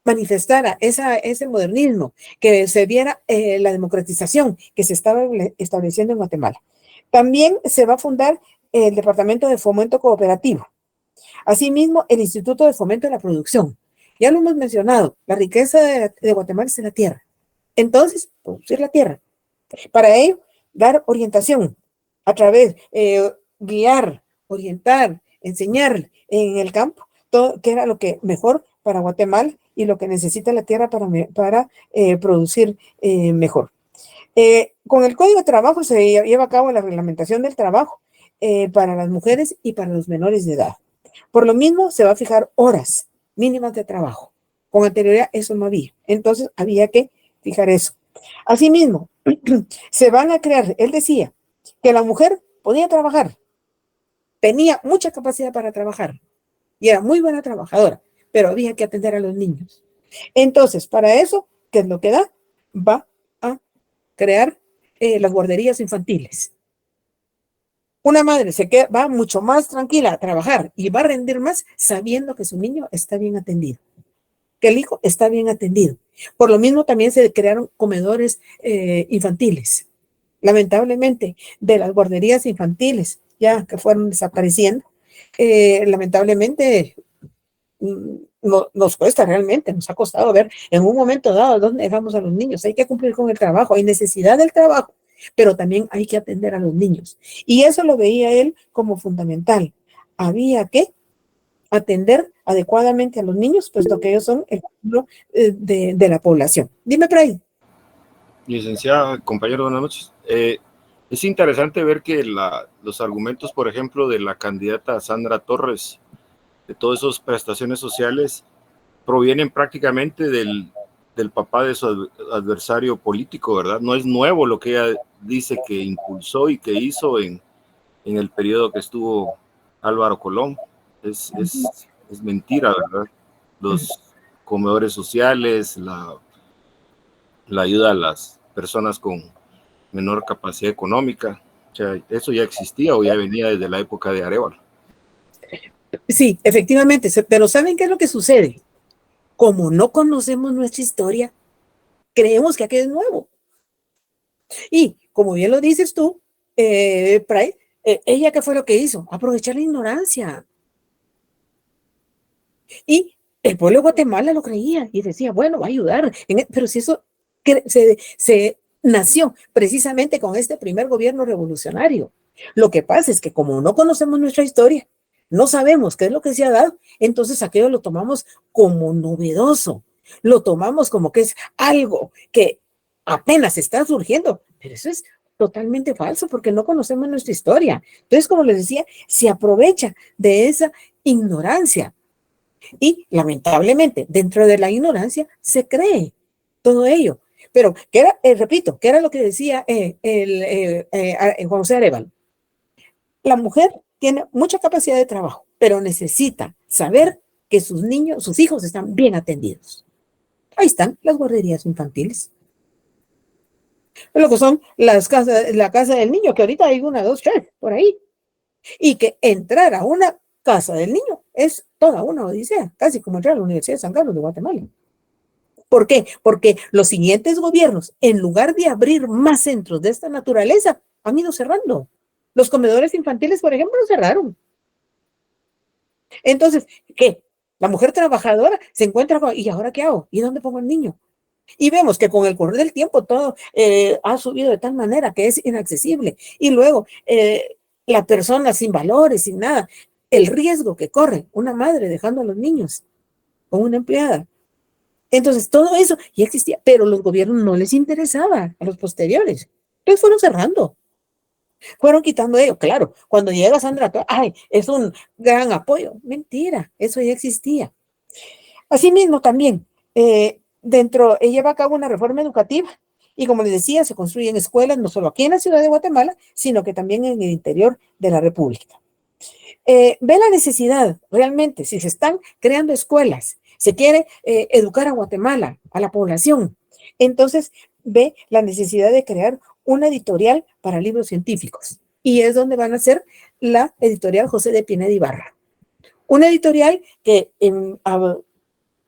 S1: manifestara ese modernismo, que se viera la democratización que se estaba estableciendo en Guatemala. También se va a fundar el Departamento de Fomento Cooperativo. Asimismo, el Instituto de Fomento de la Producción. Ya lo hemos mencionado, la riqueza de Guatemala es la tierra. Entonces, producir la tierra. Para ello, dar orientación a través, guiar, orientar, enseñar en el campo, todo, que era lo que mejor para Guatemala y lo que necesita la tierra para producir mejor. Con el Código de Trabajo se lleva a cabo la reglamentación del trabajo para las mujeres y para los menores de edad. Por lo mismo, se va a fijar horas mínimas de trabajo. Con anterioridad eso no había. Entonces, había que fijar eso. Asimismo, se van a crear, él decía, que la mujer podía trabajar, tenía mucha capacidad para trabajar y era muy buena trabajadora, pero había que atender a los niños. Entonces, para eso, ¿qué es lo que da? Va a crear las guarderías infantiles. Una madre va mucho más tranquila a trabajar y va a rendir más sabiendo que su niño está bien atendido, que el hijo está bien atendido. Por lo mismo también se crearon comedores infantiles. Lamentablemente, de las guarderías infantiles, ya que fueron desapareciendo, lamentablemente nos cuesta realmente, nos ha costado ver en un momento dado dónde dejamos a los niños. Hay que cumplir con el trabajo, hay necesidad del trabajo, pero también hay que atender a los niños. Y eso lo veía él como fundamental. Había que atender adecuadamente a los niños, puesto que ellos son el futuro de la población. Dime por ahí.
S3: Licenciada, compañero, buenas noches. Es interesante ver que los argumentos, por ejemplo, de la candidata Sandra Torres, de todas esas prestaciones sociales, provienen prácticamente del papá de su adversario político, ¿verdad? No es nuevo lo que ella dice que impulsó y que hizo en el periodo que estuvo Álvaro Colón. Es mentira, ¿verdad? los comedores sociales, la ayuda a las personas con menor capacidad económica. O sea, eso ya existía o ya venía desde la época de Arévalo.
S1: Sí, efectivamente, pero ¿saben qué es lo que sucede? Como no conocemos nuestra historia, creemos que aquello es nuevo. Y como bien lo dices tú, Pray, ella ¿qué fue lo que hizo? Aprovechar la ignorancia. Y el pueblo de Guatemala lo creía y decía, bueno, va a ayudar. Pero si eso se nació precisamente con este primer gobierno revolucionario. Lo que pasa es que como no conocemos nuestra historia, no sabemos qué es lo que se ha dado, entonces aquello lo tomamos como novedoso, lo tomamos como que es algo que apenas está surgiendo, pero eso es totalmente falso porque no conocemos nuestra historia. Entonces, como les decía, se aprovecha de esa ignorancia y lamentablemente dentro de la ignorancia se cree todo ello. Pero, ¿qué era, repito, qué era lo que decía Juan José Arévalo? La mujer tiene mucha capacidad de trabajo, pero necesita saber que sus niños, sus hijos están bien atendidos. Ahí están las guarderías infantiles. Lo que son las casas, la casa del niño, que ahorita hay una, dos, tres, por ahí. Y que entrar a una casa del niño es toda una odisea, casi como entrar a la Universidad de San Carlos de Guatemala. ¿Por qué? Porque los siguientes gobiernos, en lugar de abrir más centros de esta naturaleza, han ido cerrando. Los comedores infantiles, por ejemplo, cerraron. Entonces, ¿qué? La mujer trabajadora se encuentra con, ¿y ahora qué hago? ¿Y dónde pongo el niño? Y vemos que con el correr del tiempo todo ha subido de tal manera que es inaccesible. Y luego, la persona sin valores, sin nada, el riesgo que corre una madre dejando a los niños con una empleada. Entonces, todo eso ya existía, pero los gobiernos no les interesaba a los posteriores. Entonces fueron cerrando, fueron quitando ello. Claro, cuando llega Sandra, ay, es un gran apoyo. Mentira, eso ya existía. Asimismo, también, lleva a cabo una reforma educativa y como les decía, se construyen escuelas no solo aquí en la ciudad de Guatemala, sino que también en el interior de la República. Ve la necesidad realmente, si se están creando escuelas, se quiere educar a Guatemala, a la población, entonces ve la necesidad de crear una editorial para libros científicos y es donde van a ser la editorial José de Pineda Ibarra. Una editorial que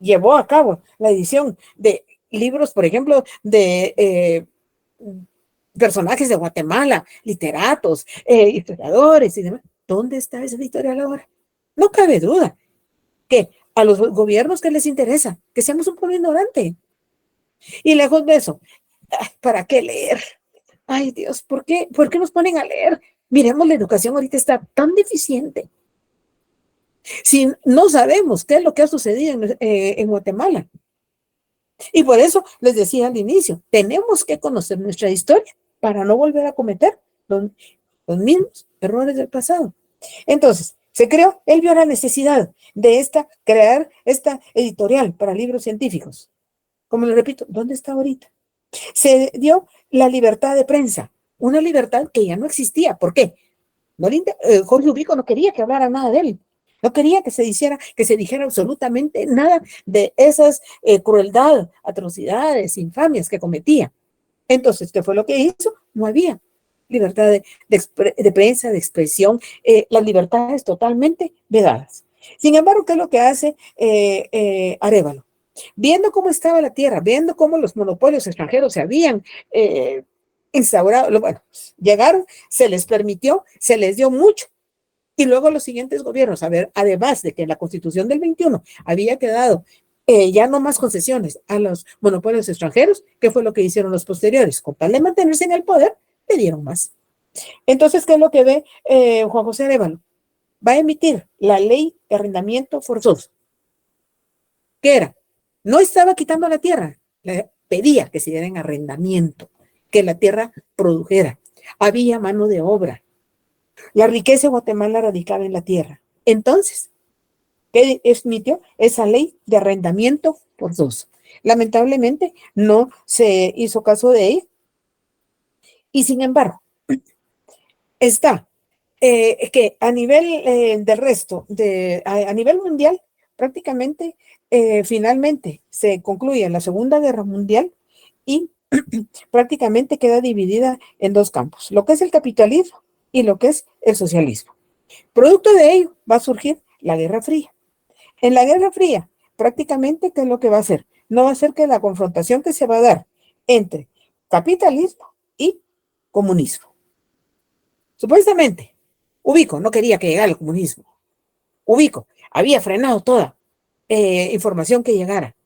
S1: llevó a cabo la edición de libros, por ejemplo, de personajes de Guatemala, literatos, historiadores y demás. ¿Dónde está esa editorial ahora? No cabe duda que a los gobiernos que les interesa que seamos un pueblo ignorante. Y lejos de eso, ¿para qué leer? Ay, Dios, ¿por qué nos ponen a leer? Miremos, la educación ahorita está tan deficiente. Si no sabemos qué es lo que ha sucedido en Guatemala. Y por eso les decía al inicio, tenemos que conocer nuestra historia para no volver a cometer los mismos errores del pasado. Entonces, él vio la necesidad de crear esta editorial para libros científicos. Como le repito, ¿dónde está ahorita? Se dio la libertad de prensa, una libertad que ya no existía. ¿Por qué? Jorge Ubico no quería que hablara nada de él. No quería que se dijera absolutamente nada de esas crueldad, atrocidades, infamias que cometía. Entonces, ¿qué fue lo que hizo? No había libertad de prensa, de expresión, las libertades totalmente vedadas. Sin embargo, ¿qué es lo que hace Arévalo? Viendo cómo estaba la tierra, viendo cómo los monopolios extranjeros se habían instaurado, bueno, llegaron, se les permitió, se les dio mucho. Y luego los siguientes gobiernos, además de que la Constitución del 21 había quedado ya no más concesiones a los monopolios extranjeros, ¿qué fue lo que hicieron los posteriores? Con tal de mantenerse en el poder, le dieron más. Entonces, ¿qué es lo que ve Juan José Arévalo? Va a emitir la ley de arrendamiento forzoso. ¿Qué era? No estaba quitando la tierra, le pedía que se diera en arrendamiento, que la tierra produjera. Había mano de obra. La riqueza de Guatemala radicaba en la tierra. Entonces, ¿qué emitió? Esa ley de arrendamiento forzoso. Lamentablemente, no se hizo caso de ella. Y sin embargo, está que a nivel del resto, a nivel mundial, prácticamente finalmente se concluye la Segunda Guerra Mundial y prácticamente queda dividida en dos campos, lo que es el capitalismo y lo que es el socialismo. Producto de ello va a surgir la Guerra Fría. En la Guerra Fría, prácticamente, ¿qué es lo que va a hacer? No va a ser que la confrontación que se va a dar entre capitalismo y comunismo. Supuestamente, Ubico no quería que llegara el comunismo. Ubico había frenado toda información que llegara.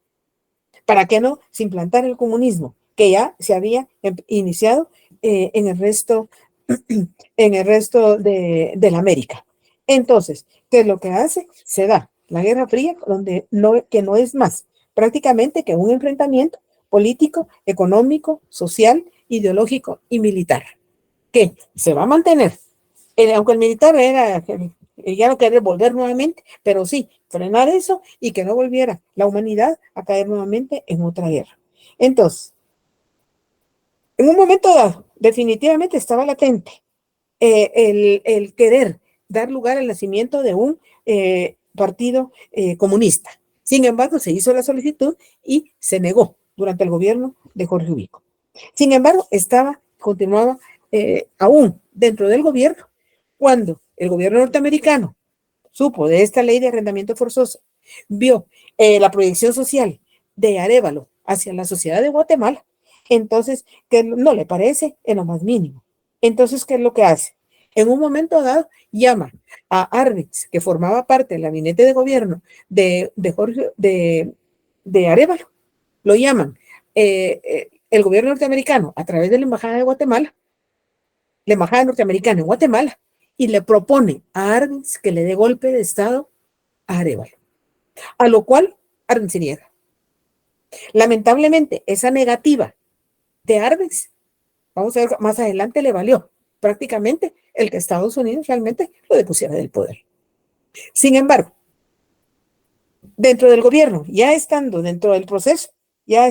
S1: ¿Para qué no se implantara el comunismo? Que ya se había iniciado en el resto, de la América. Entonces, ¿qué es lo que hace? Se da la Guerra Fría, que no es más prácticamente que un enfrentamiento político, económico, social, ideológico y militar, que se va a mantener. Aunque el militar ya no quería volver nuevamente, pero sí, frenar eso y que no volviera la humanidad a caer nuevamente en otra guerra. Entonces, en un momento dado, definitivamente estaba latente el querer dar lugar al nacimiento de un partido comunista. Sin embargo, se hizo la solicitud y se negó durante el gobierno de Jorge Ubico. Sin embargo, continuaba aún dentro del gobierno cuando el gobierno norteamericano supo de esta ley de arrendamiento forzoso, vio la proyección social de Arévalo hacia la sociedad de Guatemala, entonces, que no le parece en lo más mínimo. Entonces, ¿qué es lo que hace? En un momento dado, llama a Arbenz, que formaba parte del gabinete de gobierno de Arévalo, lo llaman el gobierno norteamericano a través de la embajada de Guatemala, la embajada norteamericana en Guatemala, y le propone a Arbenz que le dé golpe de estado a Arévalo, a lo cual Arbenz se niega. Lamentablemente, esa negativa de Arbenz, vamos a ver, más adelante le valió prácticamente el que Estados Unidos realmente lo depusiera del poder. Sin embargo, dentro del gobierno, ya estando dentro del proceso, ya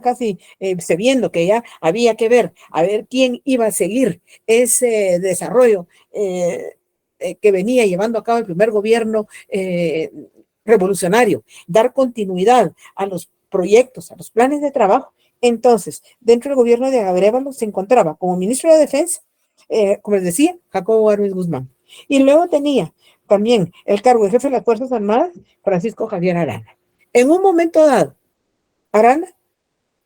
S1: casi se viendo que ya había que ver, a ver quién iba a seguir ese desarrollo que venía llevando a cabo el primer gobierno revolucionario, dar continuidad a los proyectos, a los planes de trabajo. Entonces, dentro del gobierno de Arévalo se encontraba como ministro de Defensa, como les decía, Jacobo Arbenz Guzmán. Y luego tenía también el cargo de jefe de las Fuerzas Armadas, Francisco Javier Arana. En un momento dado, Arana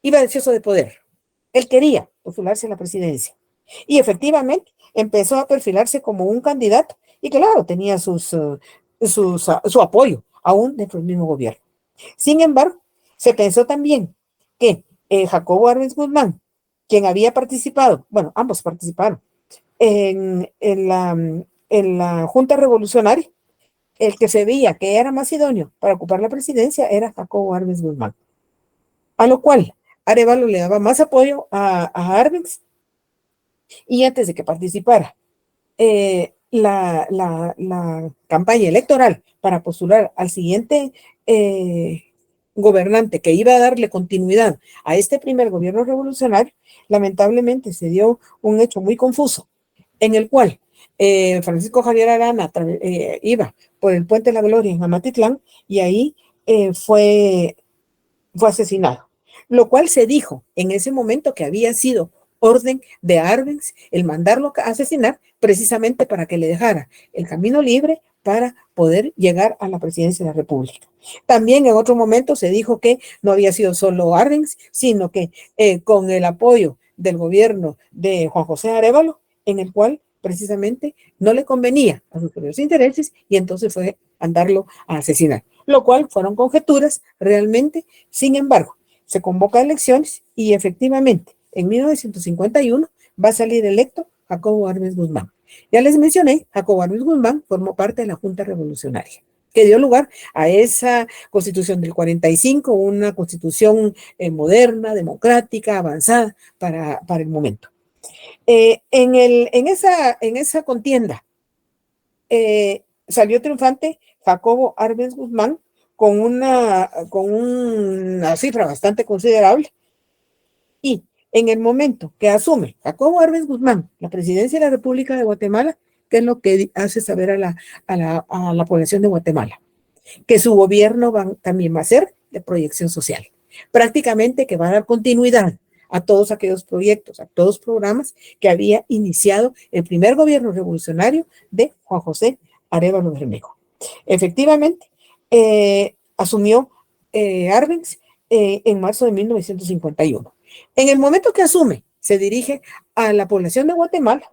S1: iba deseoso de poder. Él quería postularse a la presidencia. Y efectivamente empezó a perfilarse como un candidato. Y claro, tenía su apoyo, aún dentro del mismo gobierno. Sin embargo, se pensó también que Jacobo Arbenz Guzmán, quien había participado, bueno, ambos participaron en la Junta Revolucionaria, el que se veía que era más idóneo para ocupar la presidencia era Jacobo Arbenz Guzmán. A lo cual Arévalo le daba más apoyo a Arbenz, y antes de que participara la campaña electoral para postular al siguiente gobernante que iba a darle continuidad a este primer gobierno revolucionario, lamentablemente se dio un hecho muy confuso en el cual Francisco Javier Arana iba por el Puente de la Gloria en Amatitlán y ahí fue asesinado, lo cual se dijo en ese momento que había sido orden de Arbenz el mandarlo a asesinar precisamente para que le dejara el camino libre para poder llegar a la presidencia de la República. También en otro momento se dijo que no había sido solo Arbenz, sino que con el apoyo del gobierno de Juan José Arévalo, en el cual precisamente no le convenía a sus propios intereses y entonces fue mandarlo a asesinar, lo cual fueron conjeturas realmente. Sin embargo, se convoca elecciones y efectivamente en 1951 va a salir electo Jacobo Arbenz Guzmán. Ya les mencioné, Jacobo Arbenz Guzmán formó parte de la Junta Revolucionaria, que dio lugar a esa constitución del 45, una constitución moderna, democrática, avanzada para el momento. En esa contienda salió triunfante Jacobo Arbenz Guzmán con una cifra bastante considerable, y en el momento que asume Jacobo Arbenz Guzmán la presidencia de la República de Guatemala, ¿qué es lo que hace saber a la población de Guatemala? que su gobierno también va a ser de proyección social. Prácticamente que va a dar continuidad a todos aquellos proyectos, a todos los programas que había iniciado el primer gobierno revolucionario de Juan José Arévalo Bermejo. Efectivamente, asumió Arbenz en marzo de 1951. En el momento que asume, se dirige a la población de Guatemala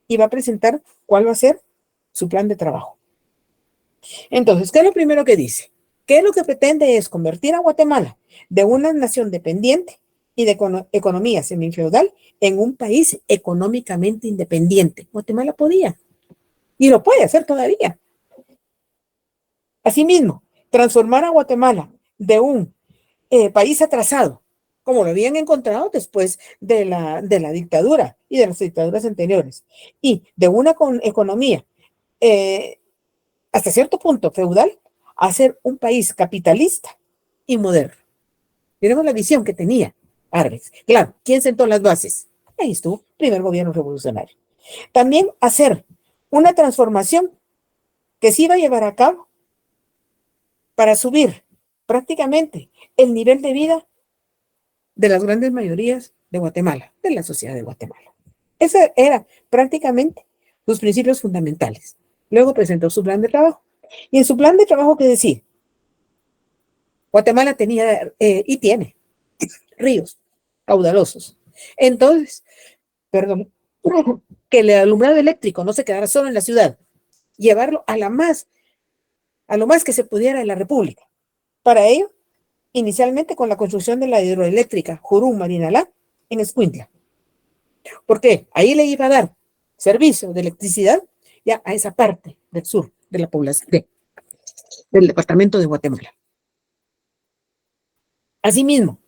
S1: y va a presentar cuál va a ser su plan de trabajo. Entonces, ¿qué es lo primero que dice? Que lo que pretende es convertir a Guatemala de una nación dependiente y de economía semifeudal en un país económicamente independiente. Guatemala podía y lo puede hacer todavía. Asimismo, transformar a Guatemala de un país atrasado, como lo habían encontrado después de la dictadura y de las dictaduras anteriores, y de una economía hasta cierto punto feudal, a ser un país capitalista y moderno. Miremos la visión que tenía Arbenz. Claro, ¿quién sentó las bases? Ahí estuvo, primer gobierno revolucionario. También hacer una transformación que se iba a llevar a cabo para subir prácticamente el nivel de vida de las grandes mayorías de Guatemala, de la sociedad de Guatemala. Esos eran prácticamente sus principios fundamentales. Luego presentó su plan de trabajo. Y en su plan de trabajo, ¿qué decía? Guatemala tenía y tiene ríos caudalosos. Entonces, perdón, que el alumbrado eléctrico no se quedara solo en la ciudad, llevarlo a lo más que se pudiera en la República. Para ello, inicialmente con la construcción de la hidroeléctrica Jurum-Marinalá en Escuintla. Porque ahí le iba a dar servicio de electricidad ya a esa parte del sur de la población del departamento de Guatemala. Asimismo,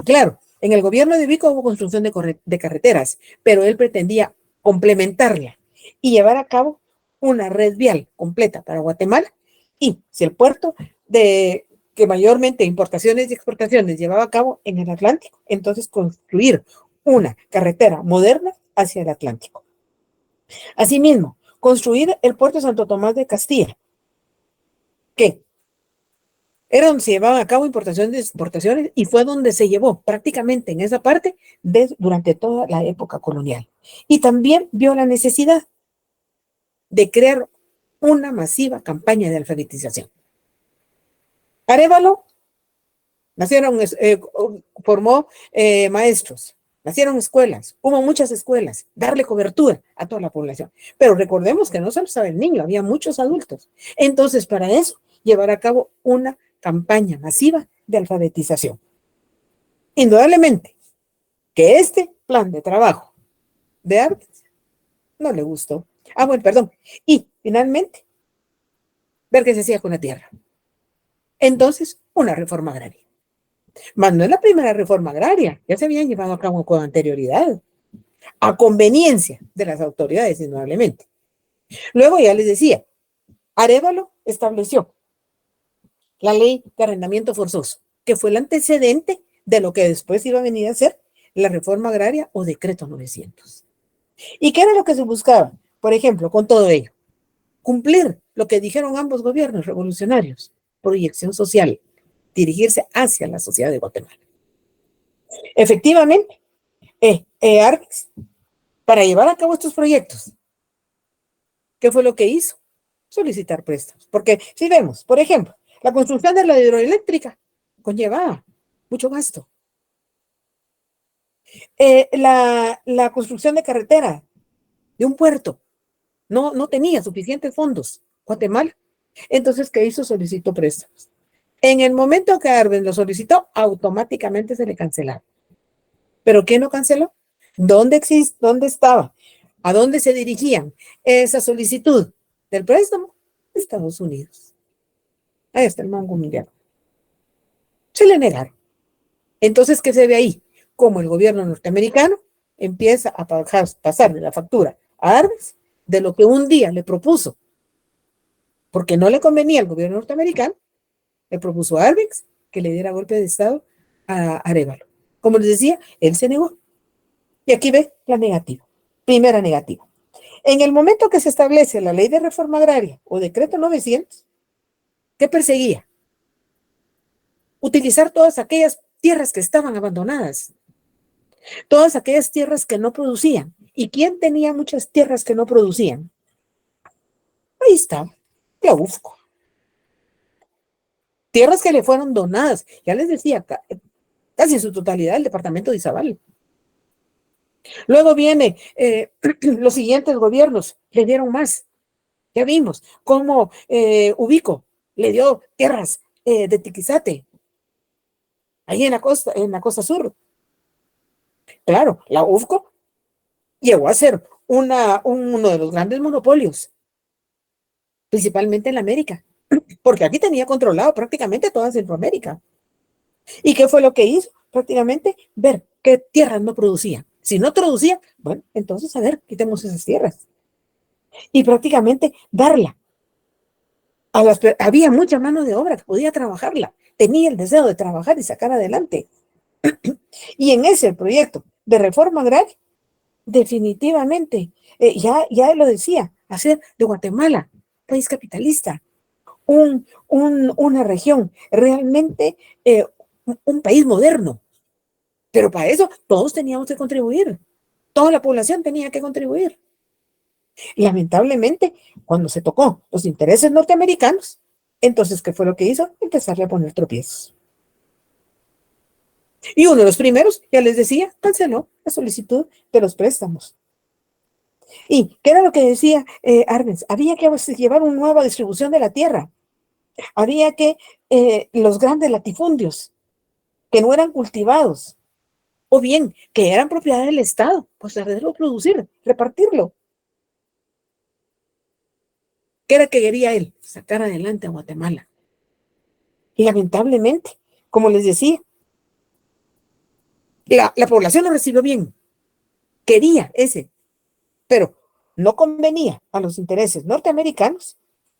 S1: claro, en el gobierno de Vico hubo construcción de carreteras, pero él pretendía complementarla y llevar a cabo una red vial completa para Guatemala. Y si el puerto que mayormente importaciones y exportaciones llevaba a cabo en el Atlántico, entonces construir una carretera moderna hacia el Atlántico. Asimismo, construir el puerto de Santo Tomás de Castilla, que era donde se llevaban a cabo importaciones y exportaciones y fue donde se llevó prácticamente en esa parte durante toda la época colonial. Y también vio la necesidad de crear una masiva campaña de alfabetización. Arévalo formó maestros, nacieron escuelas, hubo muchas escuelas, darle cobertura a toda la población. Pero recordemos que no solo estaba el niño, había muchos adultos. Entonces, para eso, llevar a cabo una campaña masiva de alfabetización. Indudablemente que este plan de trabajo de Arbenz no le gustó. Bueno, perdón. Y finalmente, ver qué se hacía con la tierra. Entonces, una reforma agraria. Mas no es la primera reforma agraria, ya se habían llevado a cabo con anterioridad, a conveniencia de las autoridades, indudablemente. Luego ya les decía, Arévalo estableció la ley de arrendamiento forzoso, que fue el antecedente de lo que después iba a venir a ser la reforma agraria o decreto 900. ¿Y qué era lo que se buscaba? Por ejemplo, con todo ello, cumplir lo que dijeron ambos gobiernos revolucionarios, proyección social, dirigirse hacia la sociedad de Guatemala. Efectivamente, Arbenz, para llevar a cabo estos proyectos, ¿qué fue lo que hizo? Solicitar préstamos. Porque si vemos, por ejemplo, la construcción de la hidroeléctrica conllevaba mucho gasto. La construcción de carretera, de un puerto, no tenía suficientes fondos. Guatemala. Entonces, ¿qué hizo? Solicitó préstamos. En el momento que Arbenz lo solicitó, automáticamente se le cancelaron. ¿Pero quién lo canceló? ¿Dónde estaba? ¿A dónde se dirigían esa solicitud del préstamo? Estados Unidos. Ahí está el Banco Mundial. Se le negaron. Entonces, ¿qué se ve ahí? Como el gobierno norteamericano empieza a pasarle la factura a Arbenz de lo que un día le propuso, porque no le convenía al gobierno norteamericano, le propuso a Arbenz que le diera golpe de Estado a Arévalo. Como les decía, él se negó. Y aquí ve la negativa. Primera negativa. En el momento que se establece la ley de reforma agraria o decreto 900, ¿Qué perseguía? Utilizar todas aquellas tierras que estaban abandonadas, todas aquellas tierras que no producían. ¿Y quién tenía muchas tierras que no producían? Ahí está, la UFCO. Tierras que le fueron donadas, ya les decía, casi en su totalidad el departamento de Izabal. Luego viene los siguientes gobiernos, le dieron más. Ya vimos cómo Ubico le dio tierras de Tiquizate, ahí en la costa sur. Claro, la UFCO llegó a ser uno de los grandes monopolios, principalmente en la América, porque aquí tenía controlado prácticamente toda Centroamérica. ¿Y qué fue lo que hizo? Prácticamente ver qué tierras no producían. Si no producía, bueno, entonces a ver, quitemos esas tierras. Y prácticamente darla. Había mucha mano de obra que podía trabajarla, tenía el deseo de trabajar y sacar adelante. Y en ese proyecto de reforma agraria, definitivamente, ya lo decía, hacer de Guatemala país capitalista, una región realmente, un país moderno. Pero para eso todos teníamos que contribuir, toda la población tenía que contribuir. Lamentablemente, cuando se tocó los intereses norteamericanos, entonces, ¿qué fue lo que hizo? Empezarle a poner tropiezos. Y uno de los primeros, ya les decía, canceló la solicitud de los préstamos. ¿Y qué era lo que decía Arbenz? Había que llevar una nueva distribución de la tierra. Había que los grandes latifundios que no eran cultivados, o bien que eran propiedad del Estado, pues hacerlo producir, repartirlo. ¿Qué era que quería él? Sacar adelante a Guatemala. Y lamentablemente, como les decía, la población lo recibió bien. Quería ese, pero no convenía a los intereses norteamericanos.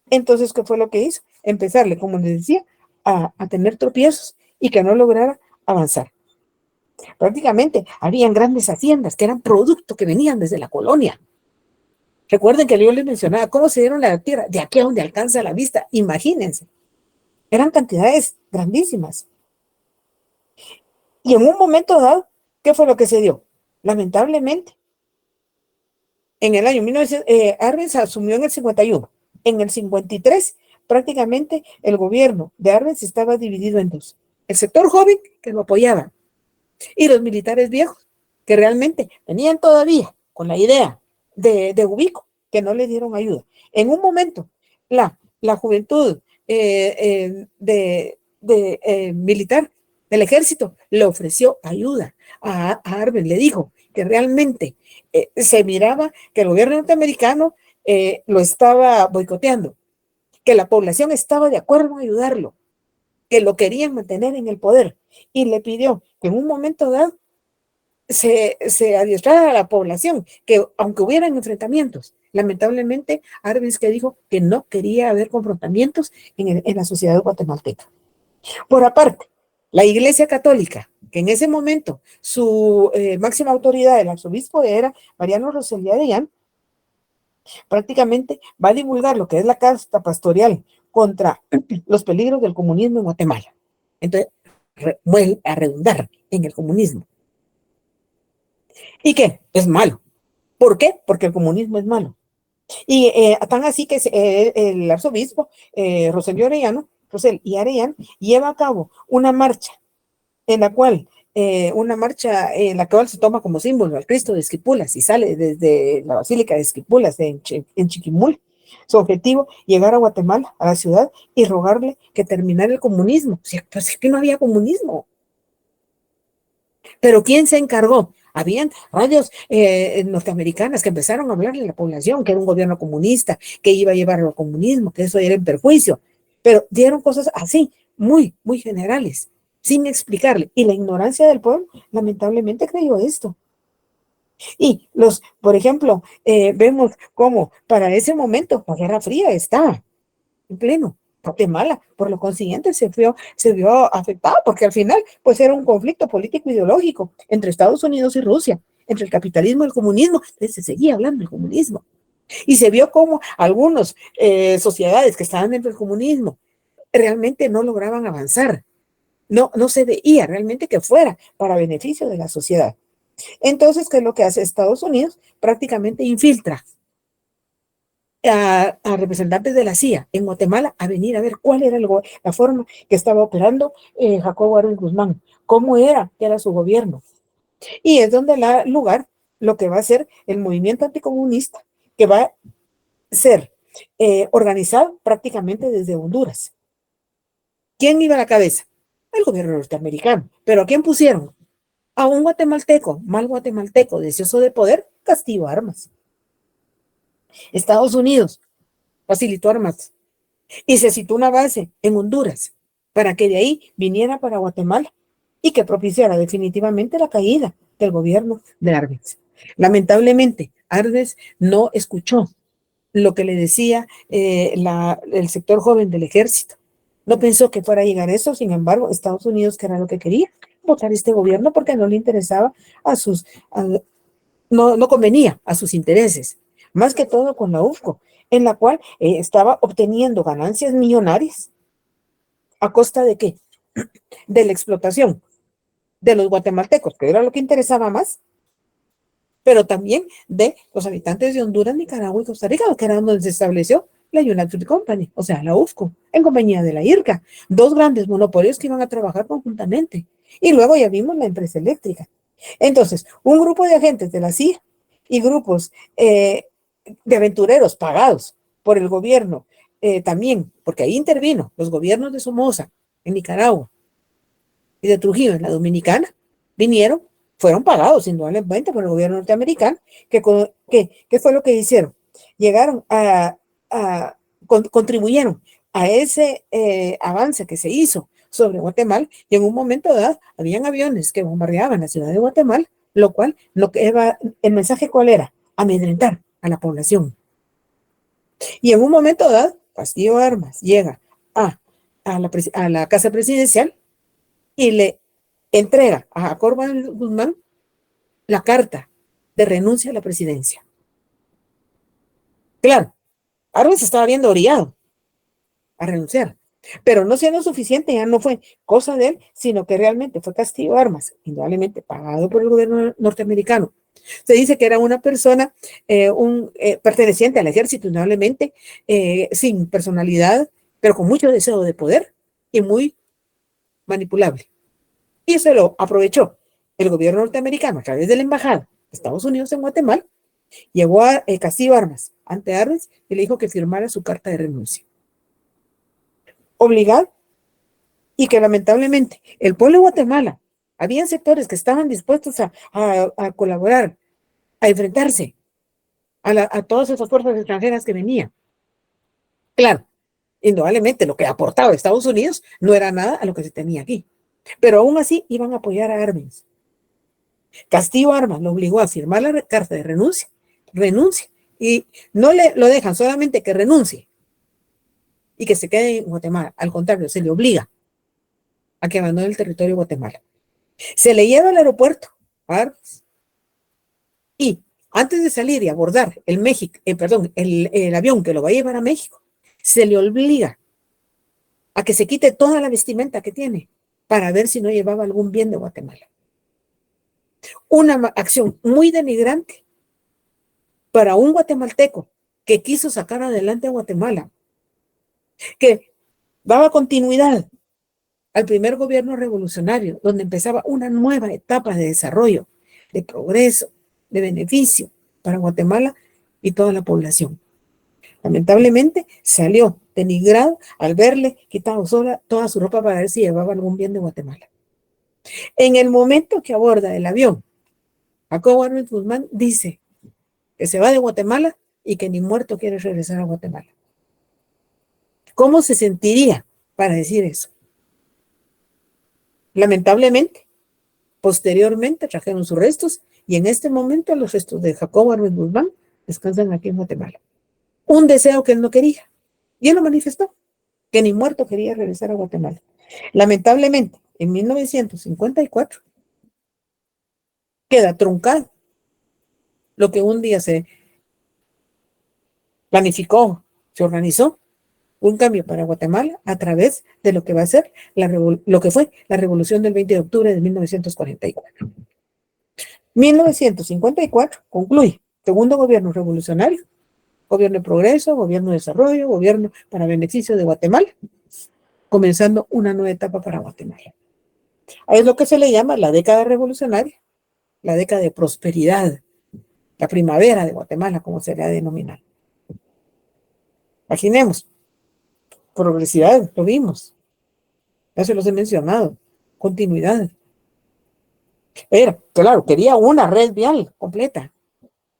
S1: Entonces, ¿qué fue lo que hizo? Empezarle, como les decía, a tener tropiezos y que no lograra avanzar. Prácticamente habían grandes haciendas que eran producto que venían desde la colonia. Recuerden que yo les mencionaba cómo se dieron la tierra de aquí a donde alcanza la vista. Imagínense. Eran cantidades grandísimas. Y en un momento dado, ¿qué fue lo que se dio? Lamentablemente, en el año 1900, Arbenz asumió en el 51. En el 53, prácticamente el gobierno de Arbenz estaba dividido en dos. El sector joven, que lo apoyaba, y los militares viejos, que realmente venían todavía con la idea de Ubico, que no le dieron ayuda. En un momento, la juventud militar del ejército le ofreció ayuda a Arbenz, le dijo que realmente se miraba que el gobierno norteamericano lo estaba boicoteando, que la población estaba de acuerdo en ayudarlo, que lo querían mantener en el poder, y le pidió que en un momento dado se adiestrara a la población, que aunque hubieran enfrentamientos, lamentablemente Arbenz que dijo que no quería haber confrontamientos en la sociedad guatemalteca. Por aparte, la Iglesia Católica, que en ese momento su máxima autoridad, el arzobispo, era Mariano Rosell Arellano, prácticamente va a divulgar lo que es la carta pastoral contra los peligros del comunismo en Guatemala. Entonces, vuelve a redundar en el comunismo. ¿Y qué? Es malo. ¿Por qué? Porque el comunismo es malo. Y tan así que el arzobispo Rosell y Arellano lleva a cabo una marcha en la cual se toma como símbolo al Cristo de Esquipulas y sale desde la Basílica de Esquipulas en Chiquimul. Su objetivo, llegar a Guatemala, a la ciudad, y rogarle que terminara el comunismo. O sea, pues es que no había comunismo. Pero ¿quién se encargó? Habían radios norteamericanas que empezaron a hablarle a la población que era un gobierno comunista, que iba a llevar al comunismo, que eso era en perjuicio. Pero dieron cosas así, muy, muy generales, sin explicarle. Y la ignorancia del pueblo, lamentablemente, creyó esto. Y por ejemplo, vemos cómo para ese momento la Guerra Fría estaba en pleno. Guatemala, por lo consiguiente, se vio afectada, porque al final, pues era un conflicto político ideológico entre Estados Unidos y Rusia, entre el capitalismo y el comunismo. Entonces se seguía hablando del comunismo. Y se vio como algunas sociedades que estaban dentro del comunismo realmente no lograban avanzar. No se veía realmente que fuera para beneficio de la sociedad. Entonces, ¿qué es lo que hace Estados Unidos? Prácticamente infiltra a representantes de la CIA en Guatemala a venir a ver cuál era la forma que estaba operando Jacobo Arbenz Guzmán, cómo era que era su gobierno. Y es donde da lugar lo que va a ser el movimiento anticomunista, que va a ser organizado prácticamente desde Honduras. ¿Quién iba a la cabeza? El gobierno norteamericano. ¿Pero a quién pusieron? A un guatemalteco, mal guatemalteco, deseoso de poder, Castillo Armas. Estados Unidos facilitó armas y se citó una base en Honduras para que de ahí viniera para Guatemala y que propiciara definitivamente la caída del gobierno de Arbenz. Lamentablemente, Arbenz no escuchó lo que le decía el sector joven del ejército. No pensó que fuera a llegar eso, sin embargo, Estados Unidos, que era lo que quería, votar este gobierno porque no le interesaba no convenía a sus intereses, más que todo con la UFCO, en la cual estaba obteniendo ganancias millonarias. ¿A costa de qué? De la explotación de los guatemaltecos, que era lo que interesaba más, pero también de los habitantes de Honduras, Nicaragua y Costa Rica, que era donde se estableció la United Company, o sea, la UFCO, en compañía de la IRCA, dos grandes monopolios que iban a trabajar conjuntamente. Y luego ya vimos la empresa eléctrica. Entonces, un grupo de agentes de la CIA y grupos de aventureros pagados por el gobierno también, porque ahí intervino los gobiernos de Somoza en Nicaragua y de Trujillo en la Dominicana, fueron pagados indudablemente por el gobierno norteamericano. ¿Qué fue lo que hicieron? Llegaron contribuyeron a ese avance que se hizo sobre Guatemala, y en un momento dado habían aviones que bombardeaban la ciudad de Guatemala, lo cual, el mensaje ¿cuál era? Amedrentar a la población. Y en un momento dado, Castillo Armas llega a la casa presidencial y le entrega a Jacobo Guzmán la carta de renuncia a la presidencia. Claro, Arbenz estaba viendo orillado a renunciar, pero no siendo suficiente, ya no fue cosa de él, sino que realmente fue Castillo Armas, indudablemente pagado por el gobierno norteamericano. Se dice que era una persona, perteneciente al ejército, indudablemente, sin personalidad, pero con mucho deseo de poder y muy manipulable. Y se lo aprovechó el gobierno norteamericano a través de la embajada de Estados Unidos en Guatemala. Llegó a Castillo Armas ante Arbenz y le dijo que firmara su carta de renuncia. Obligado, y que lamentablemente el pueblo de Guatemala, había sectores que estaban dispuestos a colaborar, a enfrentarse a todas esas fuerzas extranjeras que venían. Claro, indudablemente lo que aportaba Estados Unidos no era nada a lo que se tenía aquí, pero aún así iban a apoyar a Arbenz. Castillo Armas lo obligó a firmar la carta de renuncia, y no lo dejan solamente que renuncie y que se quede en Guatemala, al contrario, se le obliga a que abandone el territorio de Guatemala. Se le lleva al aeropuerto a Arbenz, y antes de salir y abordar el avión que lo va a llevar a México, se le obliga a que se quite toda la vestimenta que tiene para ver si no llevaba algún bien de Guatemala. Una acción muy denigrante para un guatemalteco que quiso sacar adelante a Guatemala, que daba continuidad al primer gobierno revolucionario, donde empezaba una nueva etapa de desarrollo, de progreso, de beneficio para Guatemala y toda la población. Lamentablemente salió denigrado al verle quitado toda su ropa para ver si llevaba algún bien de Guatemala. En el momento que aborda el avión, Jacobo Arbenz Guzmán dice que se va de Guatemala y que ni muerto quiere regresar a Guatemala. ¿Cómo se sentiría para decir eso? Lamentablemente, posteriormente trajeron sus restos, y en este momento los restos de Jacobo Arbenz Guzmán descansan aquí en Guatemala. Un deseo que él no quería, y él lo manifestó, que ni muerto quería regresar a Guatemala. Lamentablemente, en 1954, queda truncado lo que un día se planificó, se organizó un cambio para Guatemala a través de lo que va a ser lo que fue la revolución del 20 de octubre de 1944. 1954 concluye segundo gobierno revolucionario, gobierno de progreso, gobierno de desarrollo, gobierno para beneficio de Guatemala, comenzando una nueva etapa para Guatemala. Es lo que se le llama la década revolucionaria, la década de prosperidad, la primavera de Guatemala, como se le ha denominado. Imaginemos, progresividad, lo vimos, ya se los he mencionado, continuidad. Era, claro, quería una red vial completa,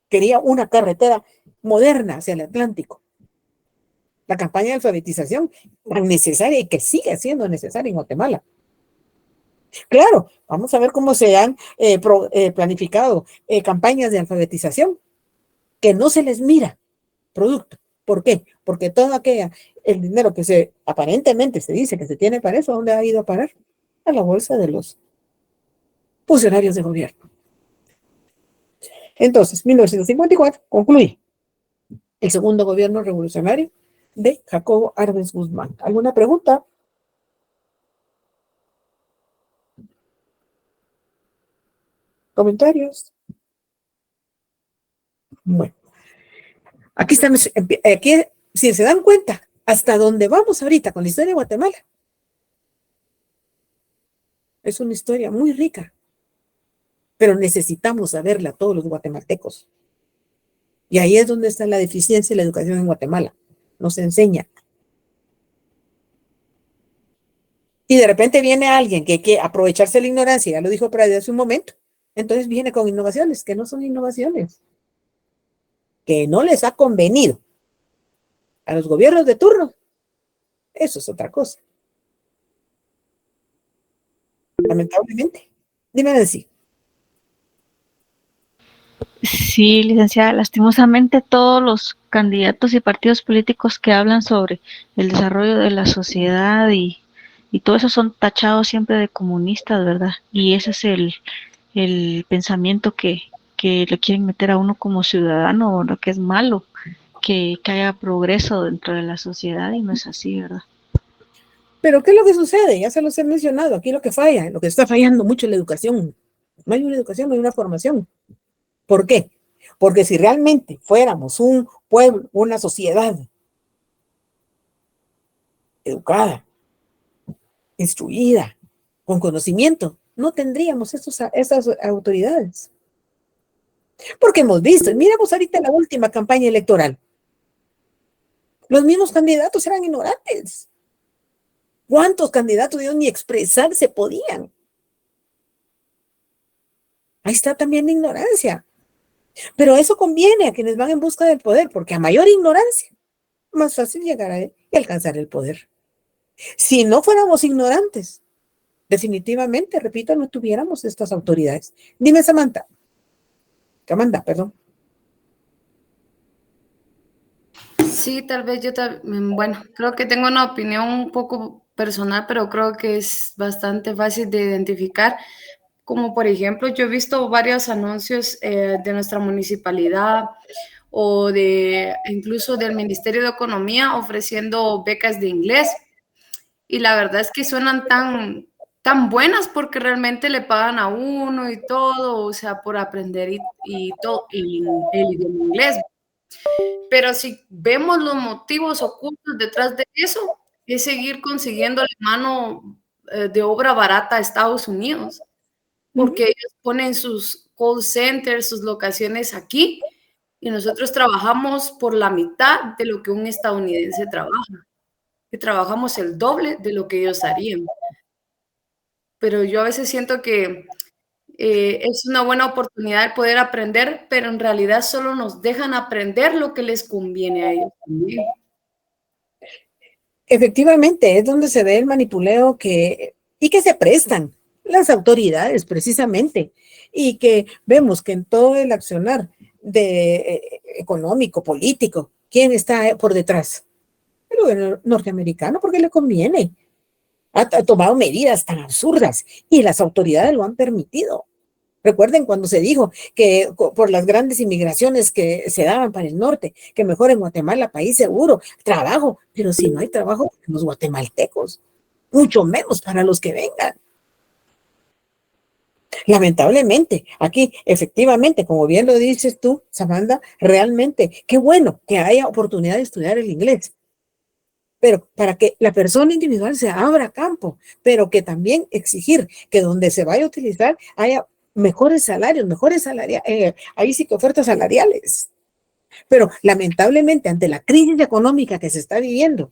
S1: quería una carretera moderna hacia el Atlántico. La campaña de alfabetización tan necesaria y que sigue siendo necesaria en Guatemala. Claro, vamos a ver cómo se han planificado campañas de alfabetización que no se les mira producto. ¿Por qué? Porque todo el dinero que aparentemente se dice que se tiene para eso, ¿a dónde ha ido a parar? A la bolsa de los funcionarios de gobierno. Entonces, 1954 concluye el segundo gobierno revolucionario de Jacobo Arbenz Guzmán. ¿Alguna pregunta? ¿Comentarios? Bueno, aquí estamos, si se dan cuenta, hasta dónde vamos ahorita con la historia de Guatemala. Es una historia muy rica, pero necesitamos saberla todos los guatemaltecos. Y ahí es donde está la deficiencia de la educación en Guatemala. No se enseña. Y de repente viene alguien que quiere aprovecharse de la ignorancia, ya lo dijo Prade hace un momento, entonces viene con innovaciones, que no son innovaciones, que no les ha convenido a los gobiernos de turno. Eso es otra cosa. Lamentablemente. Dime, Nancy.
S2: Sí, licenciada, lastimosamente todos los candidatos y partidos políticos que hablan sobre el desarrollo de la sociedad y todo eso son tachados siempre de comunistas, ¿verdad? Y ese es el pensamiento que le quieren meter a uno como ciudadano, lo que es malo, que haya progreso dentro de la sociedad y no es así, ¿verdad?
S1: Pero ¿qué es lo que sucede? Ya se los he mencionado. Aquí lo que falla, lo que está fallando mucho es la educación. No hay una educación, no hay una formación. ¿Por qué? Porque si realmente fuéramos un pueblo, una sociedad educada, instruida, con conocimiento, no tendríamos estas autoridades. Porque hemos visto, miremos ahorita la última campaña electoral. Los mismos candidatos eran ignorantes. ¿Cuántos candidatos Dios ni expresarse podían? Ahí está también la ignorancia. Pero eso conviene a quienes van en busca del poder, porque a mayor ignorancia, más fácil llegar a él y alcanzar el poder. Si no fuéramos ignorantes, definitivamente, repito, no tuviéramos estas autoridades. Dime, Samantha. Amanda, perdón.
S4: Sí, tal vez bueno, creo que tengo una opinión un poco personal, pero creo que es bastante fácil de identificar. Como por ejemplo, yo he visto varios anuncios de nuestra municipalidad o incluso del Ministerio de Economía ofreciendo becas de inglés. Y la verdad es que suenan tan buenas porque realmente le pagan a uno y todo, o sea, por aprender y todo, y el idioma inglés. Pero si vemos los motivos ocultos detrás de eso, es seguir consiguiendo la mano de obra barata a Estados Unidos, porque ellos ponen sus call centers, sus locaciones aquí, y nosotros trabajamos por la mitad de lo que un estadounidense trabaja, que trabajamos el doble de lo que ellos harían. Pero yo a veces siento que es una buena oportunidad de poder aprender, pero en realidad solo nos dejan aprender lo que les conviene a ellos también.
S1: Efectivamente, es donde se ve el manipuleo y que se prestan las autoridades precisamente, y que vemos que en todo el accionar económico, político, ¿quién está por detrás? El gobierno norteamericano, porque le conviene. Ha tomado medidas tan absurdas y las autoridades lo han permitido. Recuerden cuando se dijo que por las grandes inmigraciones que se daban para el norte, que mejor en Guatemala, país seguro, trabajo, pero si no hay trabajo para los guatemaltecos, mucho menos para los que vengan. Lamentablemente, aquí efectivamente, como bien lo dices tú, Samantha, realmente, qué bueno que haya oportunidad de estudiar el inglés, pero para que la persona individual se abra campo, pero que también exigir que donde se vaya a utilizar haya mejores salarios, ahí sí que ofertas salariales. Pero lamentablemente, ante la crisis económica que se está viviendo,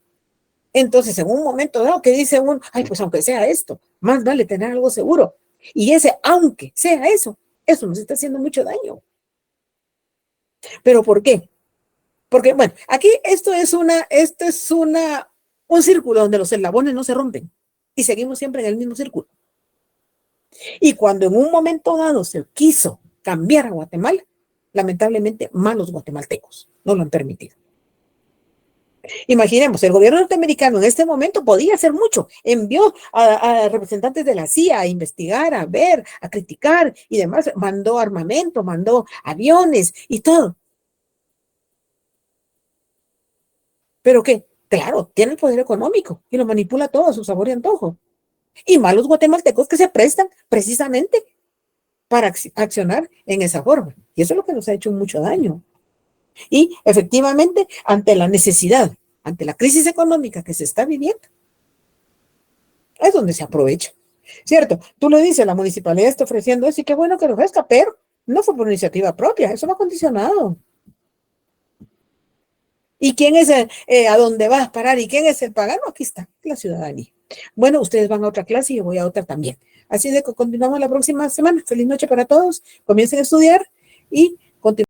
S1: entonces en un momento dado que dice uno, ay, pues aunque sea esto, más vale tener algo seguro. Y ese, aunque sea eso nos está haciendo mucho daño. ¿Pero por qué? Porque, bueno, aquí esto es un círculo donde los eslabones no se rompen y seguimos siempre en el mismo círculo. Y cuando en un momento dado se quiso cambiar a Guatemala, lamentablemente malos guatemaltecos no lo han permitido. Imaginemos, el gobierno norteamericano en este momento podía hacer mucho. Envió a representantes de la CIA a investigar, a ver, a criticar y demás. Mandó armamento, mandó aviones y todo. ¿Pero qué? Claro, tiene el poder económico y lo manipula todo a su sabor y antojo. Y malos guatemaltecos que se prestan precisamente para accionar en esa forma. Y eso es lo que nos ha hecho mucho daño. Y efectivamente, ante la necesidad, ante la crisis económica que se está viviendo, es donde se aprovecha. ¿Cierto? Tú lo dices, la municipalidad está ofreciendo eso y qué bueno que lo ofrezca, pero no fue por iniciativa propia, eso va condicionado. ¿Y quién es a dónde vas a parar? ¿Y quién es el pagano? Aquí está, la ciudadanía. Bueno, ustedes van a otra clase y yo voy a otra también. Así de que continuamos la próxima semana. Feliz noche para todos. Comiencen a estudiar y continuamos.